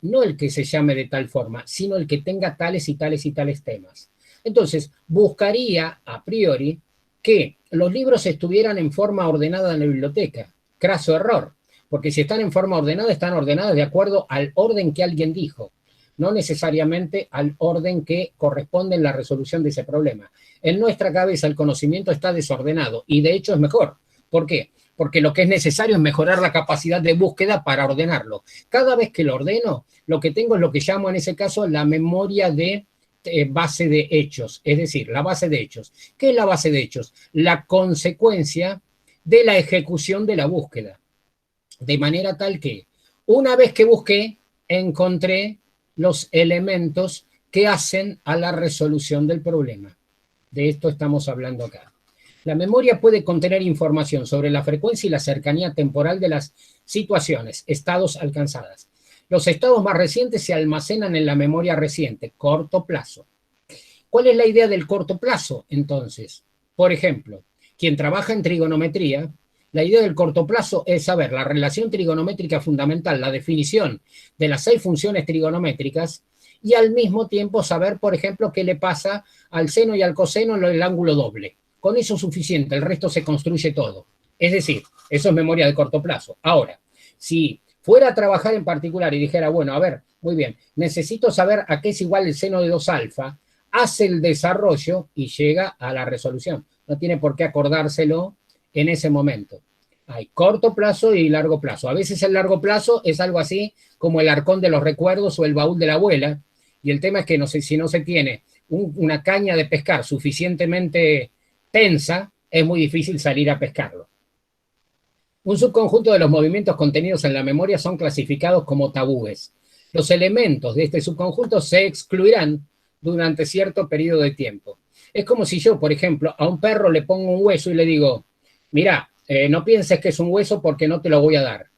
no el que se llame de tal forma, sino el que tenga tales y tales y tales temas. Entonces, buscaría a priori que los libros estuvieran en forma ordenada en la biblioteca. Craso error, porque si están en forma ordenada, están ordenadas de acuerdo al orden que alguien dijo, no necesariamente al orden que corresponde en la resolución de ese problema. En nuestra cabeza el conocimiento está desordenado y de hecho es mejor. ¿Por qué? Porque lo que es necesario es mejorar la capacidad de búsqueda para ordenarlo. Cada vez que lo ordeno, lo que tengo es lo que llamo en ese caso la memoria de base de hechos, es decir, la base de hechos. ¿Qué es la base de hechos? La consecuencia de la ejecución de la búsqueda. De manera tal que una vez que busqué, encontré los elementos que hacen a la resolución del problema. De esto estamos hablando acá. La memoria puede contener información sobre la frecuencia y la cercanía temporal de las situaciones, estados alcanzadas. Los estados más recientes se almacenan en la memoria reciente, corto plazo. ¿Cuál es la idea del corto plazo, entonces? Por ejemplo, quien trabaja en trigonometría, la idea del corto plazo es saber la relación trigonométrica fundamental, la definición de las 6 funciones trigonométricas y al mismo tiempo saber, por ejemplo, qué le pasa al seno y al coseno en el ángulo doble. Con eso es suficiente, el resto se construye todo. Es decir, eso es memoria de corto plazo. Ahora, si fuera a trabajar en particular y dijera, bueno, a ver, muy bien, necesito saber a qué es igual el seno de 2 alfa, hace el desarrollo y llega a la resolución. No tiene por qué acordárselo en ese momento. Hay corto plazo y largo plazo. A veces el largo plazo es algo así como el arcón de los recuerdos o el baúl de la abuela. Y el tema es que no sé, si no se tiene una caña de pescar suficientemente tensa, es muy difícil salir a pescarlo. Un subconjunto de los movimientos contenidos en la memoria son clasificados como tabúes. Los elementos de este subconjunto se excluirán durante cierto periodo de tiempo. Es como si yo, por ejemplo, a un perro le pongo un hueso y le digo, mira, no pienses que es un hueso porque no te lo voy a dar.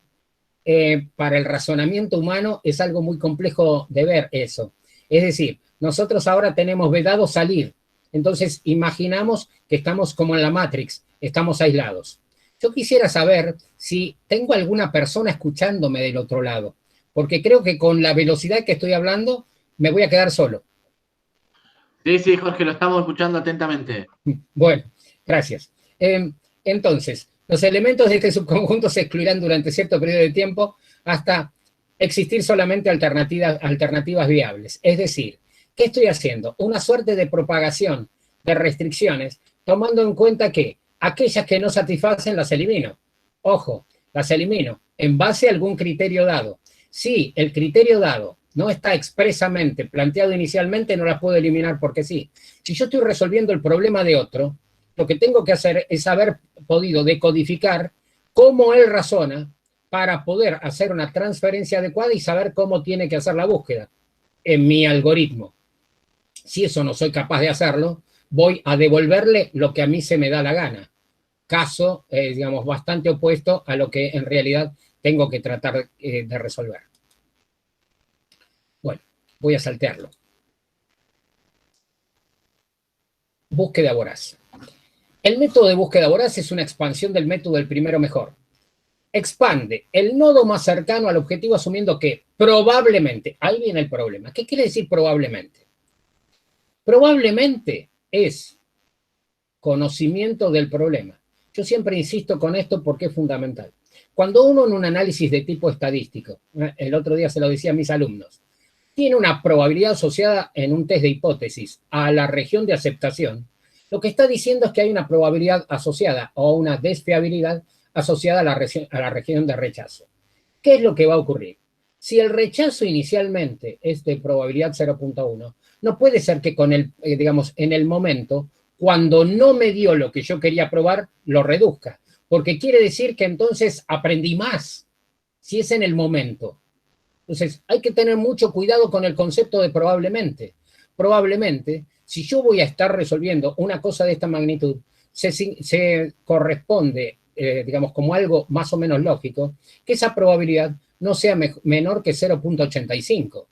Para el razonamiento humano es algo muy complejo de ver eso. Es decir, nosotros ahora tenemos vedado salir. Entonces imaginamos que estamos como en la Matrix, estamos aislados. Yo quisiera saber si tengo alguna persona escuchándome del otro lado, porque creo que con la velocidad que estoy hablando me voy a quedar solo. Sí, sí, Jorge, lo estamos escuchando atentamente. Bueno, gracias. Entonces, los elementos de este subconjunto se excluirán durante cierto periodo de tiempo hasta existir solamente alternativas viables. Es decir, ¿qué estoy haciendo? Una suerte de propagación de restricciones, tomando en cuenta que aquellas que no satisfacen las elimino. Ojo, las elimino en base a algún criterio dado. Si el criterio dado no está expresamente planteado inicialmente, no la puedo eliminar porque sí. Si yo estoy resolviendo el problema de otro, lo que tengo que hacer es haber podido decodificar cómo él razona para poder hacer una transferencia adecuada y saber cómo tiene que hacer la búsqueda en mi algoritmo. Si eso no soy capaz de hacerlo, voy a devolverle lo que a mí se me da la gana. Caso, digamos, bastante opuesto a lo que en realidad tengo que tratar de resolver. Bueno, voy a saltearlo. Búsqueda voraz. El método de búsqueda voraz es una expansión del método del primero mejor. Expande el nodo más cercano al objetivo asumiendo que probablemente, ahí viene el problema. ¿Qué quiere decir probablemente? Probablemente es conocimiento del problema. Yo siempre insisto con esto porque es fundamental. Cuando uno en un análisis de tipo estadístico, el otro día se lo decía a mis alumnos, tiene una probabilidad asociada en un test de hipótesis a la región de aceptación, lo que está diciendo es que hay una probabilidad asociada o una desfiabilidad asociada a la región de rechazo. ¿Qué es lo que va a ocurrir? Si el rechazo inicialmente es de probabilidad 0.1, no puede ser que con el, digamos, en el momento, cuando no me dio lo que yo quería probar, lo reduzca. Porque quiere decir que entonces aprendí más, si es en el momento. Entonces, hay que tener mucho cuidado con el concepto de probablemente. Probablemente, si yo voy a estar resolviendo una cosa de esta magnitud, se corresponde, digamos, como algo más o menos lógico, que esa probabilidad no sea menor que 0.85.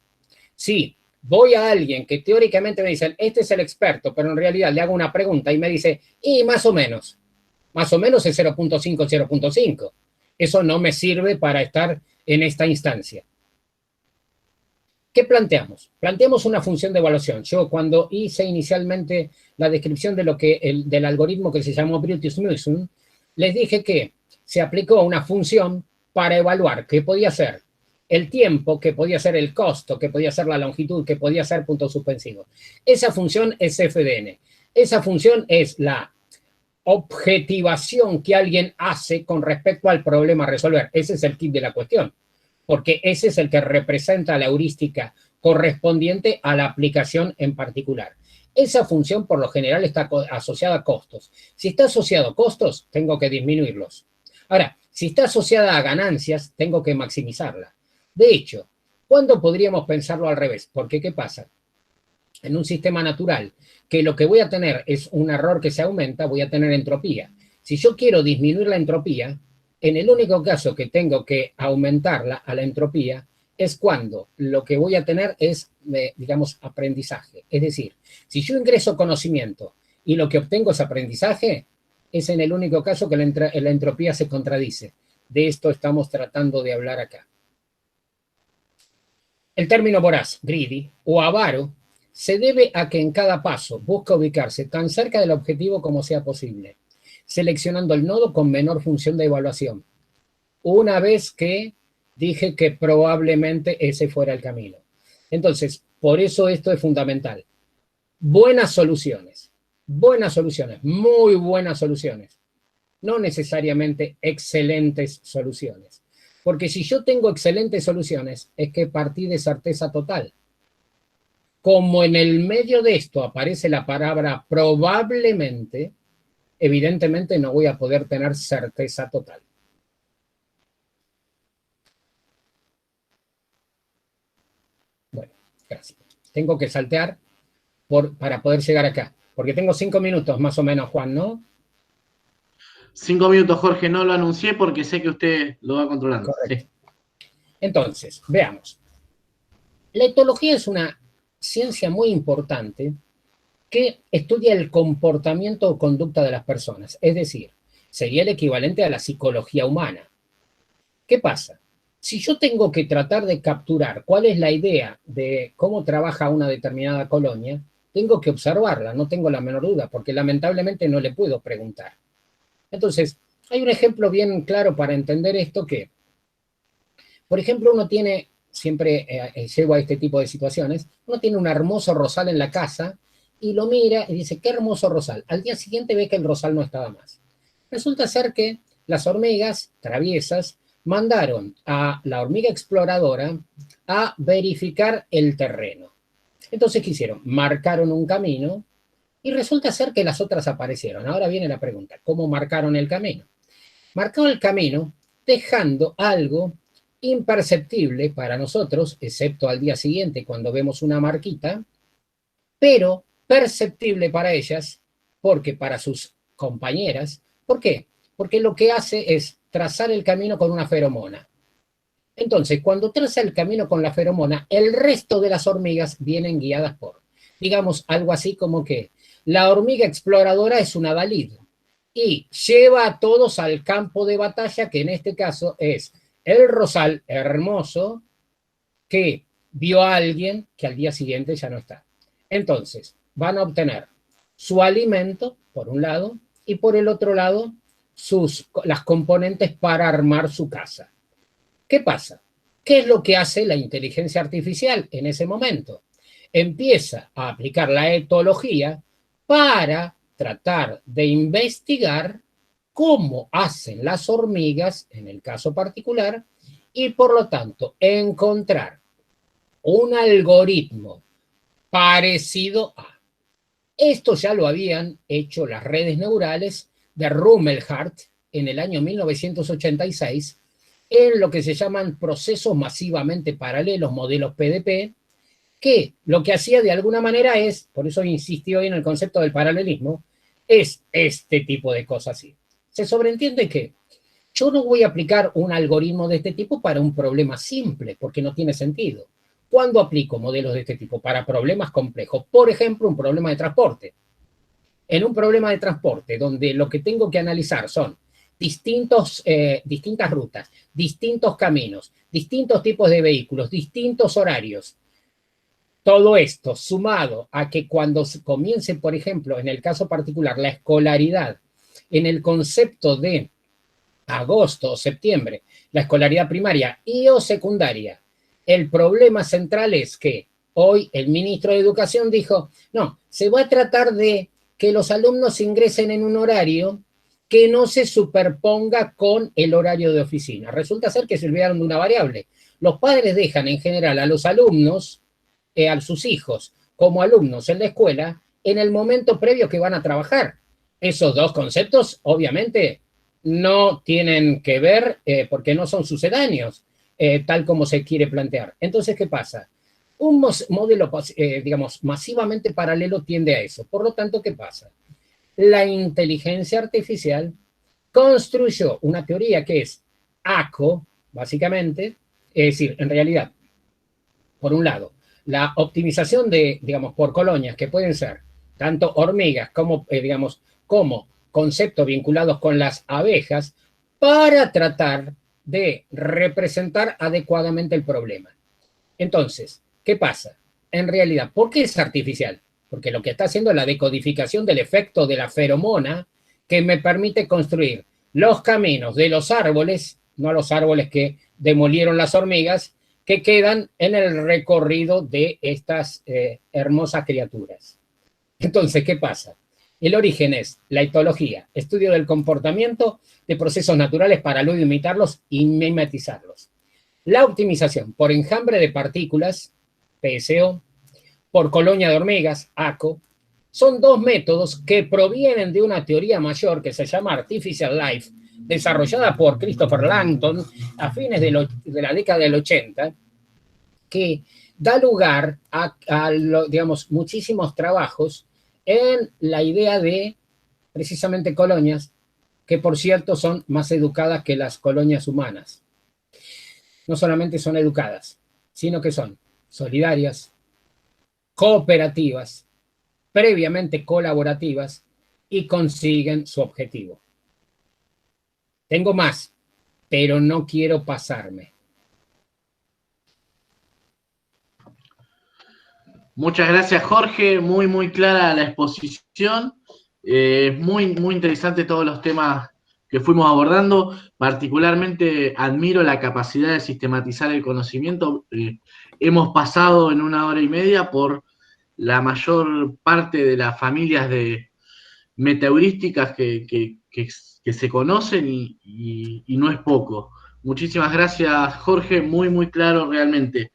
Si voy a alguien que teóricamente me dicen, este es el experto, pero en realidad le hago una pregunta y me dice, y más o menos es 0.5, 0.5. Eso no me sirve para estar en esta instancia. ¿Qué planteamos? Planteamos una función de evaluación. Yo cuando hice inicialmente la descripción de del algoritmo que se llamó Brutus-Musun, les dije que se aplicó una función para evaluar qué podía ser el tiempo, que podía ser el costo, que podía ser la longitud, que podía ser puntos suspensivos. Esa función es FDN. Esa función es la objetivación que alguien hace con respecto al problema a resolver. Ese es el kit de la cuestión, porque ese es el que representa la heurística correspondiente a la aplicación en particular. Esa función por lo general está asociada a costos. Si está asociado a costos, tengo que disminuirlos. Ahora, si está asociada a ganancias, tengo que maximizarla. De hecho, ¿cuándo podríamos pensarlo al revés? Porque, ¿qué pasa? En un sistema natural, que lo que voy a tener es un error que se aumenta, voy a tener entropía. Si yo quiero disminuir la entropía, en el único caso que tengo que aumentarla a la entropía es cuando lo que voy a tener es, digamos, aprendizaje. Es decir, si yo ingreso conocimiento y lo que obtengo es aprendizaje, es en el único caso que la entropía se contradice. De esto estamos tratando de hablar acá. El término voraz, greedy, o avaro, se debe a que en cada paso busca ubicarse tan cerca del objetivo como sea posible, seleccionando el nodo con menor función de evaluación. Una vez que dije que probablemente ese fuera el camino. Entonces, por eso esto es fundamental. Buenas soluciones, muy buenas soluciones. No necesariamente excelentes soluciones. Porque si yo tengo excelentes soluciones, es que partí de certeza total. Como en el medio de esto aparece la palabra probablemente, evidentemente no voy a poder tener certeza total. Bueno, gracias. Tengo que saltear para poder llegar acá, porque tengo 5 minutos más o menos, Juan, ¿no? 5 minutos, Jorge, no lo anuncié porque sé que usted lo va controlando. Correcto. Sí. Entonces, veamos. La etología es una ciencia muy importante que estudia el comportamiento o conducta de las personas, es decir, sería el equivalente a la psicología humana. ¿Qué pasa? Si yo tengo que tratar de capturar cuál es la idea de cómo trabaja una determinada colonia, tengo que observarla, no tengo la menor duda, porque lamentablemente no le puedo preguntar. Entonces, hay un ejemplo bien claro para entender esto que, por ejemplo, uno tiene, siempre llego a este tipo de situaciones, uno tiene un hermoso rosal en la casa y lo mira y dice, qué hermoso rosal. Al día siguiente ve que el rosal no estaba más. Resulta ser que las hormigas traviesas mandaron a la hormiga exploradora a verificar el terreno. Entonces, ¿qué hicieron? Marcaron un camino y resulta ser que las otras aparecieron. Ahora viene la pregunta, ¿cómo marcaron el camino? Marcaron el camino dejando algo imperceptible para nosotros, excepto al día siguiente cuando vemos una marquita, pero perceptible para ellas, porque para sus compañeras, ¿por qué? Porque lo que hace es trazar el camino con una feromona. Entonces, cuando traza el camino con la feromona, el resto de las hormigas vienen guiadas por, digamos, algo así como que la hormiga exploradora es una Dalid y lleva a todos al campo de batalla, que en este caso es el rosal hermoso que vio a alguien que al día siguiente ya no está. Entonces, van a obtener su alimento, por un lado, y por el otro lado, las componentes para armar su casa. ¿Qué pasa? ¿Qué es lo que hace la inteligencia artificial en ese momento? Empieza a aplicar la etología para tratar de investigar cómo hacen las hormigas, en el caso particular, y por lo tanto encontrar un algoritmo parecido a. Esto ya lo habían hecho las redes neurales de Rumelhart en el año 1986 en lo que se llaman procesos masivamente paralelos, modelos PDP, que lo que hacía de alguna manera es, por eso insistió en el concepto del paralelismo, es este tipo de cosas así. Se sobreentiende que yo no voy a aplicar un algoritmo de este tipo para un problema simple, porque no tiene sentido. ¿Cuándo aplico modelos de este tipo? Para problemas complejos. Por ejemplo, un problema de transporte. En un problema de transporte, donde lo que tengo que analizar son distintas rutas, distintos caminos, distintos tipos de vehículos, distintos horarios. Todo esto sumado a que cuando comience, por ejemplo, en el caso particular, la escolaridad, en el concepto de agosto o septiembre, la escolaridad primaria y o secundaria, el problema central es que hoy el ministro de Educación dijo, no, se va a tratar de que los alumnos ingresen en un horario que no se superponga con el horario de oficina. Resulta ser que se olvidaron de una variable. Los padres dejan en general a los alumnos, a sus hijos, como alumnos en la escuela, en el momento previo que van a trabajar. Esos dos conceptos, obviamente, no tienen que ver porque no son sucedáneos, tal como se quiere plantear. Entonces, ¿qué pasa? Un modelo, digamos, masivamente paralelo tiende a eso. Por lo tanto, ¿qué pasa? La inteligencia artificial construyó una teoría que es ACO, básicamente, es decir, en realidad, por un lado, la optimización de, digamos, por colonias, que pueden ser tanto hormigas como, digamos, como conceptos vinculados con las abejas, para tratar de representar adecuadamente el problema. Entonces, ¿qué pasa? En realidad, ¿por qué es artificial? Porque lo que está haciendo es la decodificación del efecto de la feromona que me permite construir los caminos de los árboles, no los árboles que demolieron las hormigas, que quedan en el recorrido de estas hermosas criaturas. Entonces, ¿qué pasa? El origen es la etología, estudio del comportamiento de procesos naturales para luego imitarlos y mimetizarlos. La optimización por enjambre de partículas, PSO, por colonia de hormigas, ACO, son dos métodos que provienen de una teoría mayor que se llama Artificial Life, desarrollada por Christopher Langton a fines de la década del 80, que da lugar digamos, muchísimos trabajos en la idea de precisamente colonias, que por cierto son más educadas que las colonias humanas. No solamente son educadas, sino que son solidarias, cooperativas, previamente colaborativas y consiguen su objetivo. Tengo más, pero no quiero pasarme. Muchas gracias, Jorge. Muy, muy clara la exposición. Muy interesante todos los temas que fuimos abordando. Particularmente admiro la capacidad de sistematizar el conocimiento. Hemos pasado en 1 hora y media por la mayor parte de las familias de metaheurísticas que se conocen y no es poco. Muchísimas gracias, Jorge, muy, muy claro realmente.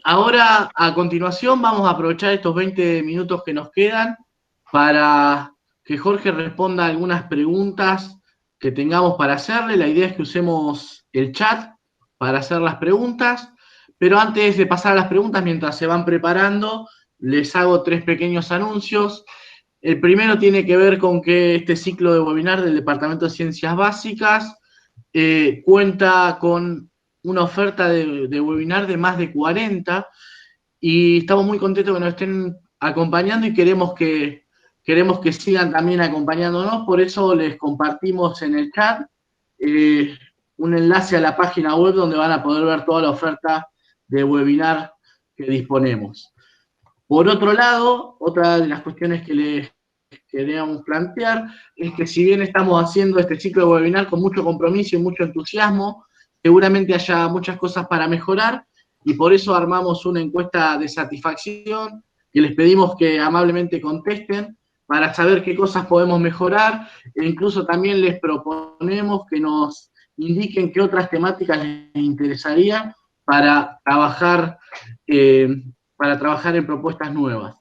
Ahora, a continuación, vamos a aprovechar estos 20 minutos que nos quedan para que Jorge responda algunas preguntas que tengamos para hacerle. La idea es que usemos el chat para hacer las preguntas, pero antes de pasar a las preguntas, mientras se van preparando, les hago 3 pequeños anuncios. El primero tiene que ver con que este ciclo de webinar del Departamento de Ciencias Básicas cuenta con una oferta de webinar de más de 40 y estamos muy contentos que nos estén acompañando y queremos que sigan también acompañándonos, por eso les compartimos en el chat un enlace a la página web donde van a poder ver toda la oferta de webinar que disponemos. Por otro lado, otra de las cuestiones que les queríamos plantear es que si bien estamos haciendo este ciclo de webinar con mucho compromiso y mucho entusiasmo, seguramente haya muchas cosas para mejorar y por eso armamos una encuesta de satisfacción que les pedimos que amablemente contesten para saber qué cosas podemos mejorar e incluso también les proponemos que nos indiquen qué otras temáticas les interesaría para trabajar en propuestas nuevas.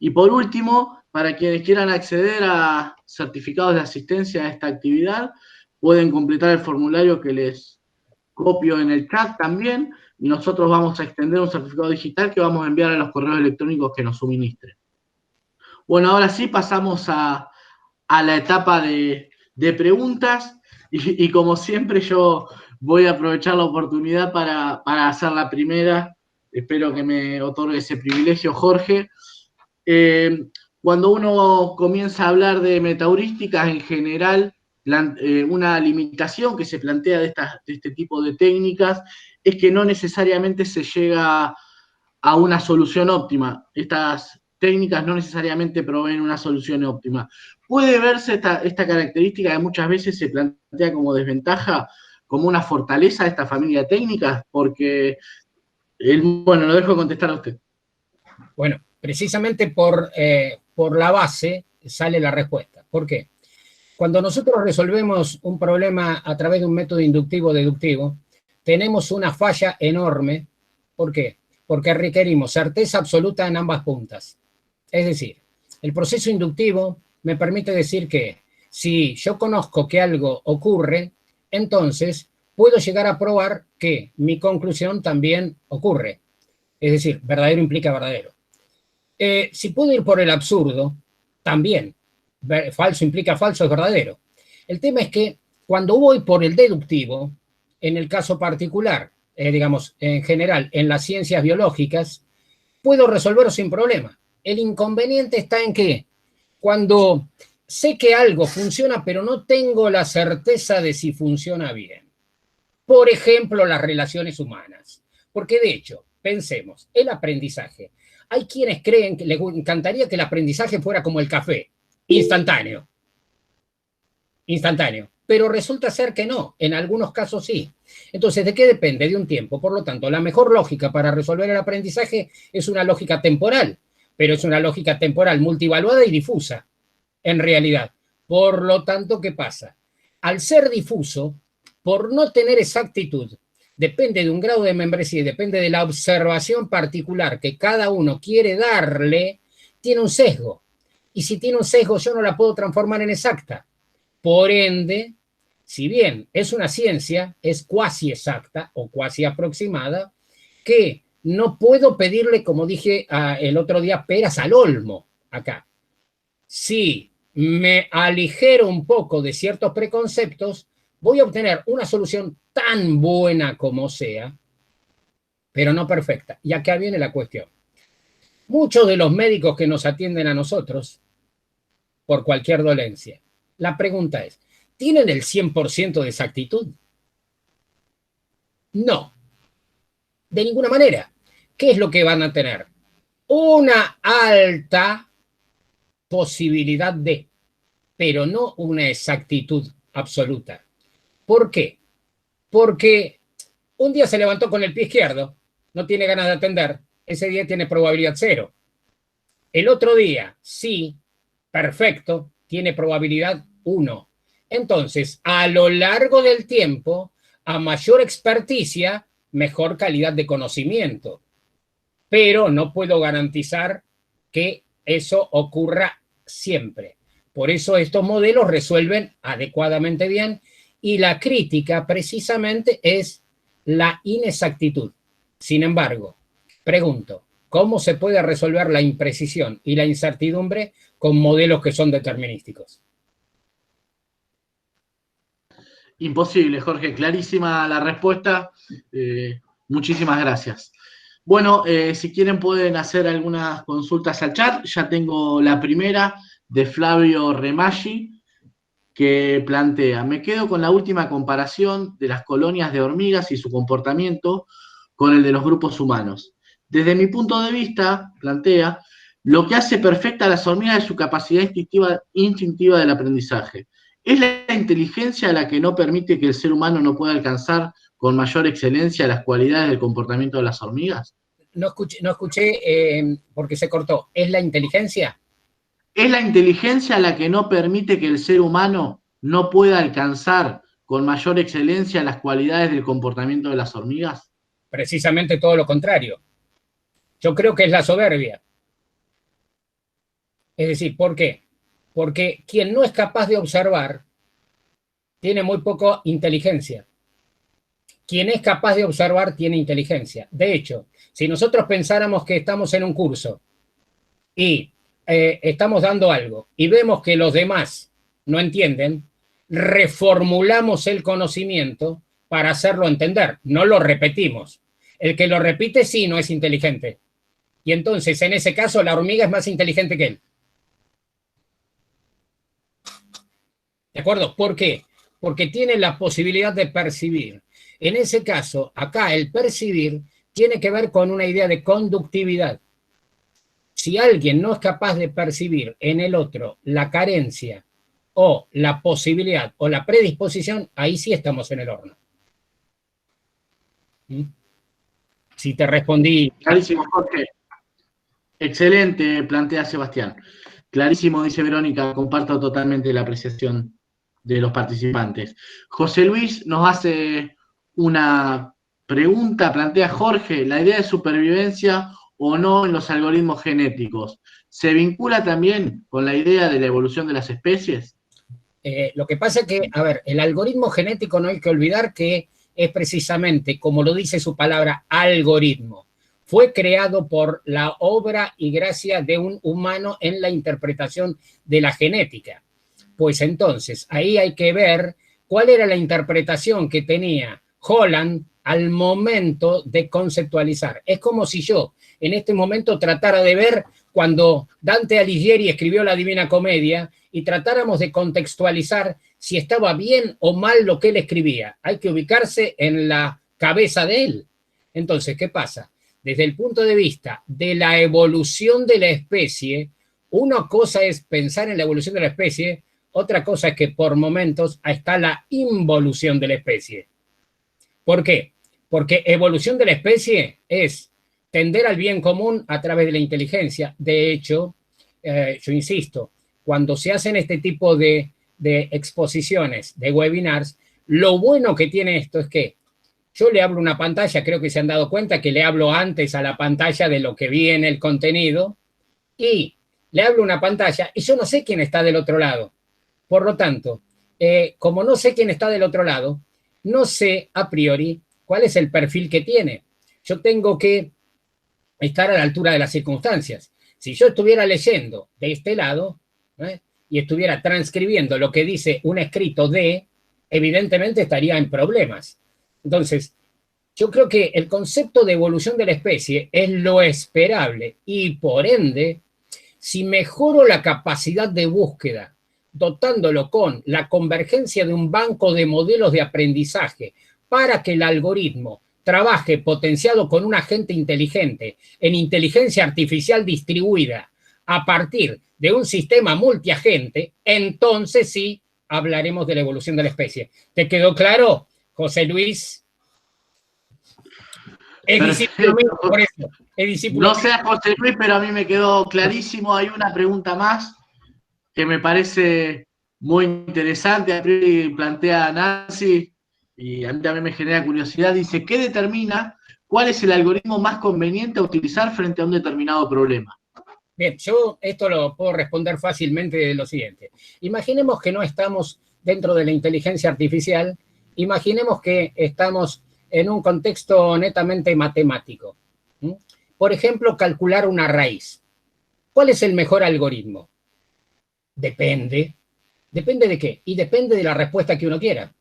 Y por último, para quienes quieran acceder a certificados de asistencia a esta actividad, pueden completar el formulario que les copio en el chat también, y nosotros vamos a extender un certificado digital que vamos a enviar a los correos electrónicos que nos suministren. Bueno, ahora sí pasamos a la etapa de preguntas, y como siempre yo voy a aprovechar la oportunidad para hacer la primera. Espero que me otorgue ese privilegio, Jorge. Cuando uno comienza a hablar de metaheurísticas, en general, una limitación que se plantea de este tipo de técnicas es que no necesariamente se llega a una solución óptima. Estas técnicas no necesariamente proveen una solución óptima. Puede verse esta característica que muchas veces se plantea como desventaja, como una fortaleza de esta familia de técnicas, porque, bueno, lo dejo contestar a usted. Bueno, precisamente por la base sale la respuesta. ¿Por qué? Cuando nosotros resolvemos un problema a través de un método inductivo o deductivo, tenemos una falla enorme. ¿Por qué? Porque requerimos certeza absoluta en ambas puntas. Es decir, el proceso inductivo me permite decir que si yo conozco que algo ocurre, entonces puedo llegar a probar que mi conclusión también ocurre. Es decir, verdadero implica verdadero. Si puedo ir por el absurdo, también. Falso implica falso, es verdadero. El tema es que cuando voy por el deductivo, en el caso particular, digamos, en general, en las ciencias biológicas, puedo resolverlo sin problema. El inconveniente está en que cuando sé que algo funciona, pero no tengo la certeza de si funciona bien. Por ejemplo, las relaciones humanas. Porque de hecho, pensemos, el aprendizaje. Hay quienes creen que les encantaría que el aprendizaje fuera como el café, instantáneo. Instantáneo. Pero resulta ser que no, en algunos casos sí. Entonces, ¿de qué depende? De un tiempo. Por lo tanto, la mejor lógica para resolver el aprendizaje es una lógica temporal, pero es una lógica temporal multivaluada y difusa, en realidad. Por lo tanto, ¿qué pasa? Al ser difuso, por no tener exactitud, depende de un grado de membresía y depende de la observación particular que cada uno quiere darle, tiene un sesgo. Y si tiene un sesgo, yo no la puedo transformar en exacta. Por ende, si bien es una ciencia, es cuasi exacta o cuasi aproximada, que no puedo pedirle, como dije el otro día, peras al olmo acá. Si me aligero un poco de ciertos preconceptos, voy a obtener una solución tan buena como sea, pero no perfecta. Y acá viene la cuestión. Muchos de los médicos que nos atienden a nosotros, por cualquier dolencia, la pregunta es, ¿tienen el 100% de exactitud? No, de ninguna manera. ¿Qué es lo que van a tener? Una alta posibilidad de, pero no una exactitud absoluta. ¿Por qué? Porque un día se levantó con el pie izquierdo, no tiene ganas de atender, ese día tiene probabilidad 0. El otro día, sí, perfecto, tiene probabilidad 1. Entonces, a lo largo del tiempo, a mayor experticia, mejor calidad de conocimiento. Pero no puedo garantizar que eso ocurra siempre. Por eso estos modelos resuelven adecuadamente bien y la crítica precisamente es la inexactitud. Sin embargo, pregunto, ¿cómo se puede resolver la imprecisión y la incertidumbre con modelos que son determinísticos? Imposible, Jorge, clarísima la respuesta. Muchísimas gracias. Bueno, si quieren pueden hacer algunas consultas al chat. Ya tengo la primera de Flavio Remaggi, que plantea: me quedo con la última comparación de las colonias de hormigas y su comportamiento con el de los grupos humanos. Desde mi punto de vista, plantea, lo que hace perfecta a las hormigas es su capacidad instintiva del aprendizaje. ¿Es la inteligencia la que no permite que el ser humano no pueda alcanzar con mayor excelencia las cualidades del comportamiento de las hormigas? No escuché porque se cortó. ¿Es la inteligencia? ¿Es la inteligencia la que no permite que el ser humano no pueda alcanzar con mayor excelencia las cualidades del comportamiento de las hormigas? Precisamente todo lo contrario. Yo creo que es la soberbia. Es decir, ¿por qué? Porque quien no es capaz de observar tiene muy poca inteligencia. Quien es capaz de observar tiene inteligencia. De hecho, si nosotros pensáramos que estamos en un curso y estamos dando algo y vemos que los demás no entienden, reformulamos el conocimiento para hacerlo entender, no lo repetimos. El que lo repite sí no es inteligente. Y entonces, en ese caso, la hormiga es más inteligente que él. ¿De acuerdo? ¿Por qué? Porque tiene la posibilidad de percibir. En ese caso, acá el percibir tiene que ver con una idea de conductividad. Si alguien no es capaz de percibir en el otro la carencia o la posibilidad o la predisposición, ahí sí estamos en el horno. ¿Mm? Si te respondí. Clarísimo, Jorge. Excelente, plantea Sebastián. Clarísimo, dice Verónica, comparto totalmente la apreciación de los participantes. José Luis nos hace una pregunta, plantea Jorge, ¿la idea de supervivencia o no en los algoritmos genéticos se vincula también con la idea de la evolución de las especies? Lo que pasa es que, a ver, el algoritmo genético no hay que olvidar que es precisamente, como lo dice su palabra, algoritmo. Fue creado por la obra y gracia de un humano en la interpretación de la genética. Pues entonces, ahí hay que ver cuál era la interpretación que tenía Holland al momento de conceptualizar. Es como si yo en este momento tratara de ver cuando Dante Alighieri escribió la Divina Comedia y tratáramos de contextualizar si estaba bien o mal lo que él escribía. Hay que ubicarse en la cabeza de él. Entonces, ¿qué pasa? Desde el punto de vista de la evolución de la especie, una cosa es pensar en la evolución de la especie, otra cosa es que por momentos está la involución de la especie. ¿Por qué? Porque evolución de la especie es tender al bien común a través de la inteligencia. De hecho, yo insisto, cuando se hacen este tipo de exposiciones, de webinars, lo bueno que tiene esto es que yo le hablo una pantalla, creo que se han dado cuenta que le hablo antes a la pantalla de lo que viene el contenido, y le hablo una pantalla y yo no sé quién está del otro lado. Por lo tanto, como no sé quién está del otro lado, no sé a priori cuál es el perfil que tiene. Yo tengo que estar a la altura de las circunstancias. Si yo estuviera leyendo de este lado y estuviera transcribiendo lo que dice un escrito de, evidentemente estaría en problemas. Entonces, yo creo que el concepto de evolución de la especie es lo esperable y por ende, si mejoro la capacidad de búsqueda, dotándolo con la convergencia de un banco de modelos de aprendizaje para que el algoritmo trabaje potenciado con un agente inteligente en inteligencia artificial distribuida a partir de un sistema multiagente, entonces sí hablaremos de la evolución de la especie. ¿Te quedó claro, José Luis? Es discípulo mío, por eso. Es discípulo no sé a José Luis, pero a mí me quedó clarísimo. Hay una pregunta más que me parece muy interesante. A priori plantea Nancy, y a mí también me genera curiosidad, dice, ¿qué determina cuál es el algoritmo más conveniente a utilizar frente a un determinado problema? Bien, yo esto lo puedo responder fácilmente de lo siguiente. Imaginemos que no estamos dentro de la inteligencia artificial, imaginemos que estamos en un contexto netamente matemático. Por ejemplo, calcular una raíz. ¿Cuál es el mejor algoritmo? Depende. ¿Depende de qué? Y depende de la respuesta que uno quiera.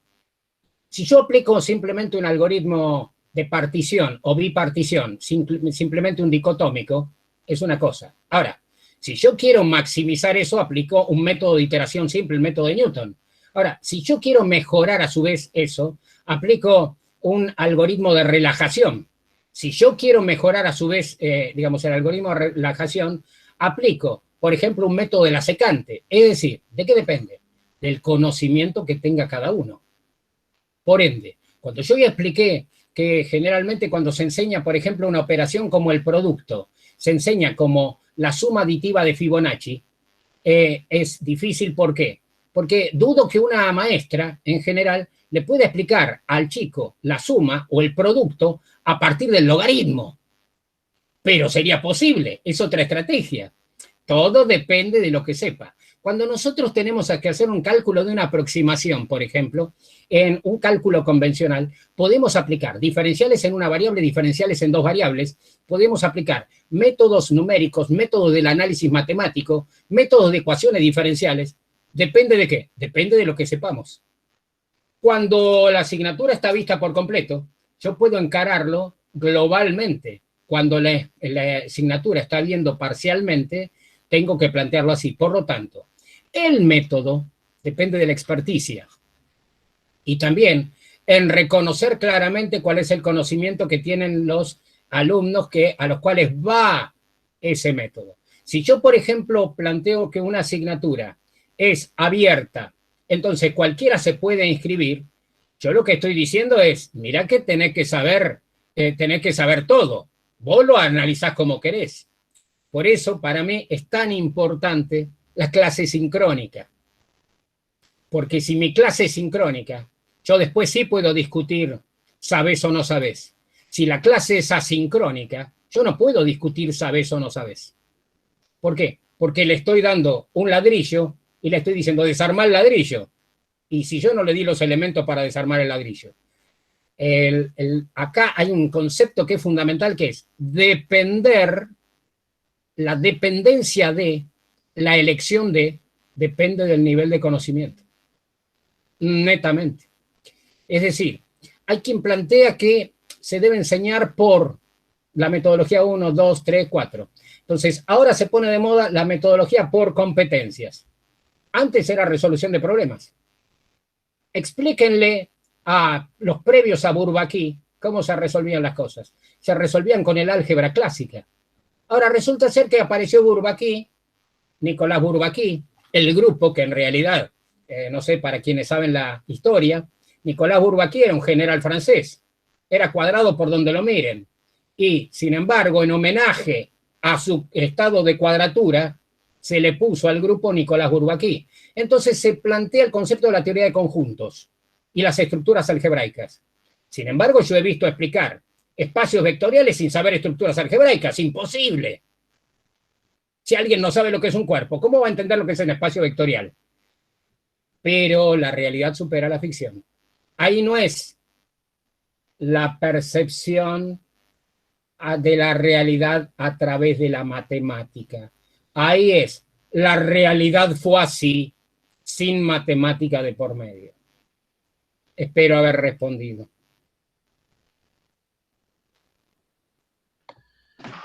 Si yo aplico simplemente un algoritmo de partición o bipartición, simplemente un dicotómico, es una cosa. Ahora, si yo quiero maximizar eso, aplico un método de iteración simple, el método de Newton. Ahora, si yo quiero mejorar a su vez eso, aplico un algoritmo de relajación. Si yo quiero mejorar a su vez, digamos, el algoritmo de relajación, aplico, por ejemplo, un método de la secante. Es decir, ¿de qué depende? Del conocimiento que tenga cada uno. Por ende, cuando yo ya expliqué que generalmente cuando se enseña, por ejemplo, una operación como el producto, se enseña como la suma aditiva de Fibonacci, es difícil. ¿Por qué? Porque dudo que una maestra, en general, le pueda explicar al chico la suma o el producto a partir del logaritmo. Pero sería posible, es otra estrategia. Todo depende de lo que sepa. Cuando nosotros tenemos que hacer un cálculo de una aproximación, por ejemplo, en un cálculo convencional, podemos aplicar diferenciales en una variable, diferenciales en dos variables, podemos aplicar métodos numéricos, métodos del análisis matemático, métodos de ecuaciones diferenciales. ¿Depende de qué? Depende de lo que sepamos. Cuando la asignatura está vista por completo, yo puedo encararlo globalmente. Cuando la asignatura está viendo parcialmente, tengo que plantearlo así. Por lo tanto, el método depende de la experticia y también en reconocer claramente cuál es el conocimiento que tienen los alumnos a los cuales va ese método. Si yo, por ejemplo, planteo que una asignatura es abierta, entonces cualquiera se puede inscribir, yo lo que estoy diciendo es, mirá que tenés que saber todo. Vos lo analizás como querés. Por eso, para mí, es tan importante la clase sincrónica. Porque si mi clase es sincrónica, yo después sí puedo discutir sabés o no sabés. Si la clase es asincrónica, yo no puedo discutir sabés o no sabés. ¿Por qué? Porque le estoy dando un ladrillo y le estoy diciendo desarmar el ladrillo. Y si yo no le di los elementos para desarmar el ladrillo. Acá hay un concepto que es fundamental, que es depender. La dependencia de, la elección de, depende del nivel de conocimiento. Netamente. Es decir, hay quien plantea que se debe enseñar por la metodología 1, 2, 3, 4. Entonces, ahora se pone de moda la metodología por competencias. Antes era resolución de problemas. Explíquenle a los previos a Bourbaki cómo se resolvían las cosas. Se resolvían con el álgebra clásica. Ahora resulta ser que apareció Bourbaki, Nicolás Bourbaki, el grupo que en realidad, no sé, para quienes saben la historia, Nicolás Bourbaki era un general francés, era cuadrado por donde lo miren, y sin embargo, en homenaje a su estado de cuadratura, se le puso al grupo Nicolás Bourbaki. Entonces se plantea el concepto de la teoría de conjuntos y las estructuras algebraicas. Sin embargo, yo he visto explicar espacios vectoriales sin saber estructuras algebraicas. Imposible. Si alguien no sabe lo que es un cuerpo, ¿cómo va a entender lo que es un espacio vectorial? Pero la realidad supera la ficción. Ahí no es la percepción de la realidad a través de la matemática. Ahí es, la realidad fue así, sin matemática de por medio. Espero haber respondido.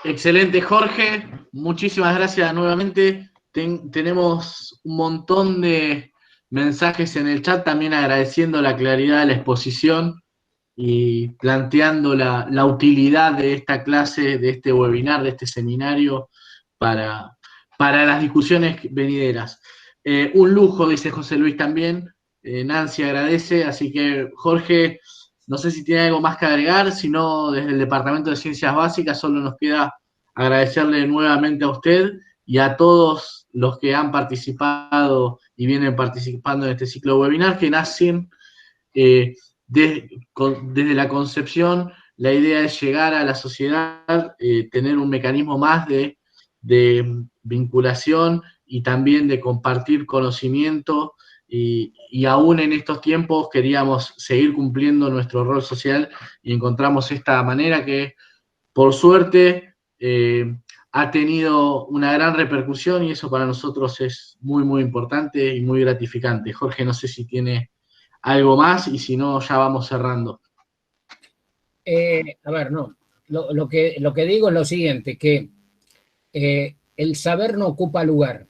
Excelente, Jorge. Muchísimas gracias nuevamente. Tenemos un montón de mensajes en el chat, también agradeciendo la claridad de la exposición y planteando la utilidad de esta clase, de este webinar, de este seminario para las discusiones venideras. Un lujo, dice José Luis también. Nancy agradece, así que Jorge, no sé si tiene algo más que agregar, si no, desde el Departamento de Ciencias Básicas solo nos queda agradecerle nuevamente a usted y a todos los que han participado y vienen participando en este ciclo de webinar, que nacen desde la concepción. La idea es llegar a la sociedad, tener un mecanismo más de vinculación y también de compartir conocimiento, y aún en estos tiempos queríamos seguir cumpliendo nuestro rol social y encontramos esta manera que, por suerte, ha tenido una gran repercusión, y eso para nosotros es muy, muy importante y muy gratificante. Jorge, no sé si tiene algo más, y si no, ya vamos cerrando. A ver, no. Lo que digo es lo siguiente, que el saber no ocupa lugar.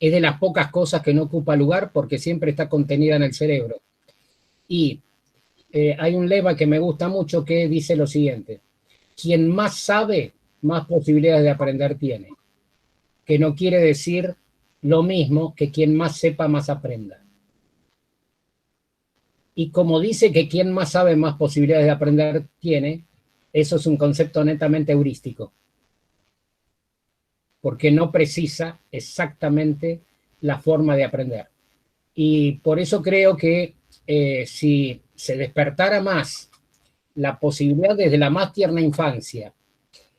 Es de las pocas cosas que no ocupa lugar porque siempre está contenida en el cerebro. Y hay un lema que me gusta mucho que dice lo siguiente: quien más sabe, más posibilidades de aprender tiene. Que no quiere decir lo mismo que quien más sepa, más aprenda. Y como dice que quien más sabe, más posibilidades de aprender tiene, eso es un concepto netamente heurístico, porque no precisa exactamente la forma de aprender. Y por eso creo que si se despertara más la posibilidad desde la más tierna infancia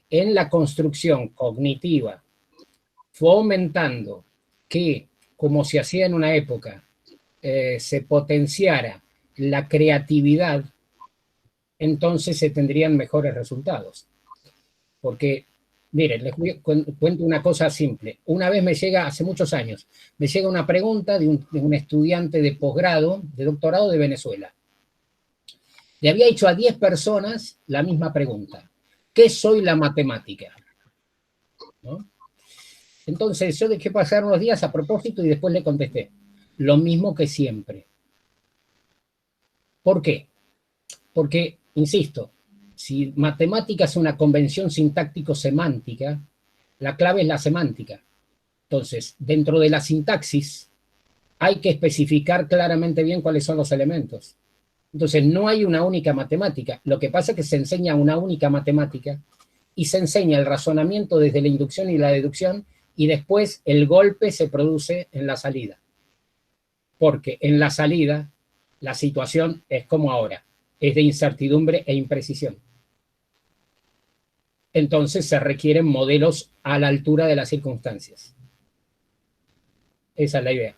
en la construcción cognitiva, fomentando que, como se hacía en una época, se potenciara la creatividad, entonces se tendrían mejores resultados. Porque, miren, les cuento una cosa simple. Una vez me llega, hace muchos años, me llega una pregunta de un estudiante de posgrado, de doctorado de Venezuela. Le había hecho a 10 personas la misma pregunta: ¿qué soy la matemática? ¿No? Entonces yo dejé pasar unos días a propósito y después le contesté: lo mismo que siempre. ¿Por qué? Porque, insisto, si matemática es una convención sintáctico-semántica, la clave es la semántica. Entonces, dentro de la sintaxis hay que especificar claramente bien cuáles son los elementos. Entonces, no hay una única matemática. Lo que pasa es que se enseña una única matemática y se enseña el razonamiento desde la inducción y la deducción, y después el golpe se produce en la salida. Porque en la salida la situación es como ahora, es de incertidumbre e imprecisión. Entonces se requieren modelos a la altura de las circunstancias. Esa es la idea.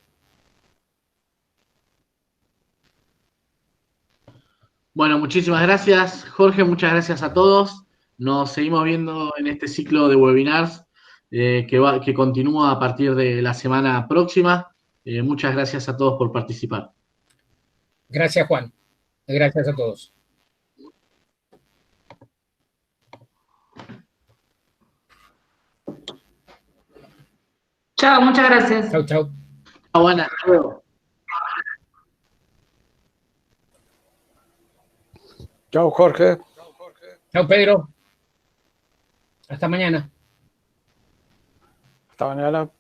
Bueno, muchísimas gracias, Jorge, muchas gracias a todos. Nos seguimos viendo en este ciclo de webinars que continúa a partir de la semana próxima. Muchas gracias a todos por participar. Gracias, Juan. Gracias a todos. Chao, muchas gracias. Chau, chau. Buenas, hasta luego. Chao, Jorge. Chau, Pedro. Hasta mañana. Hasta mañana.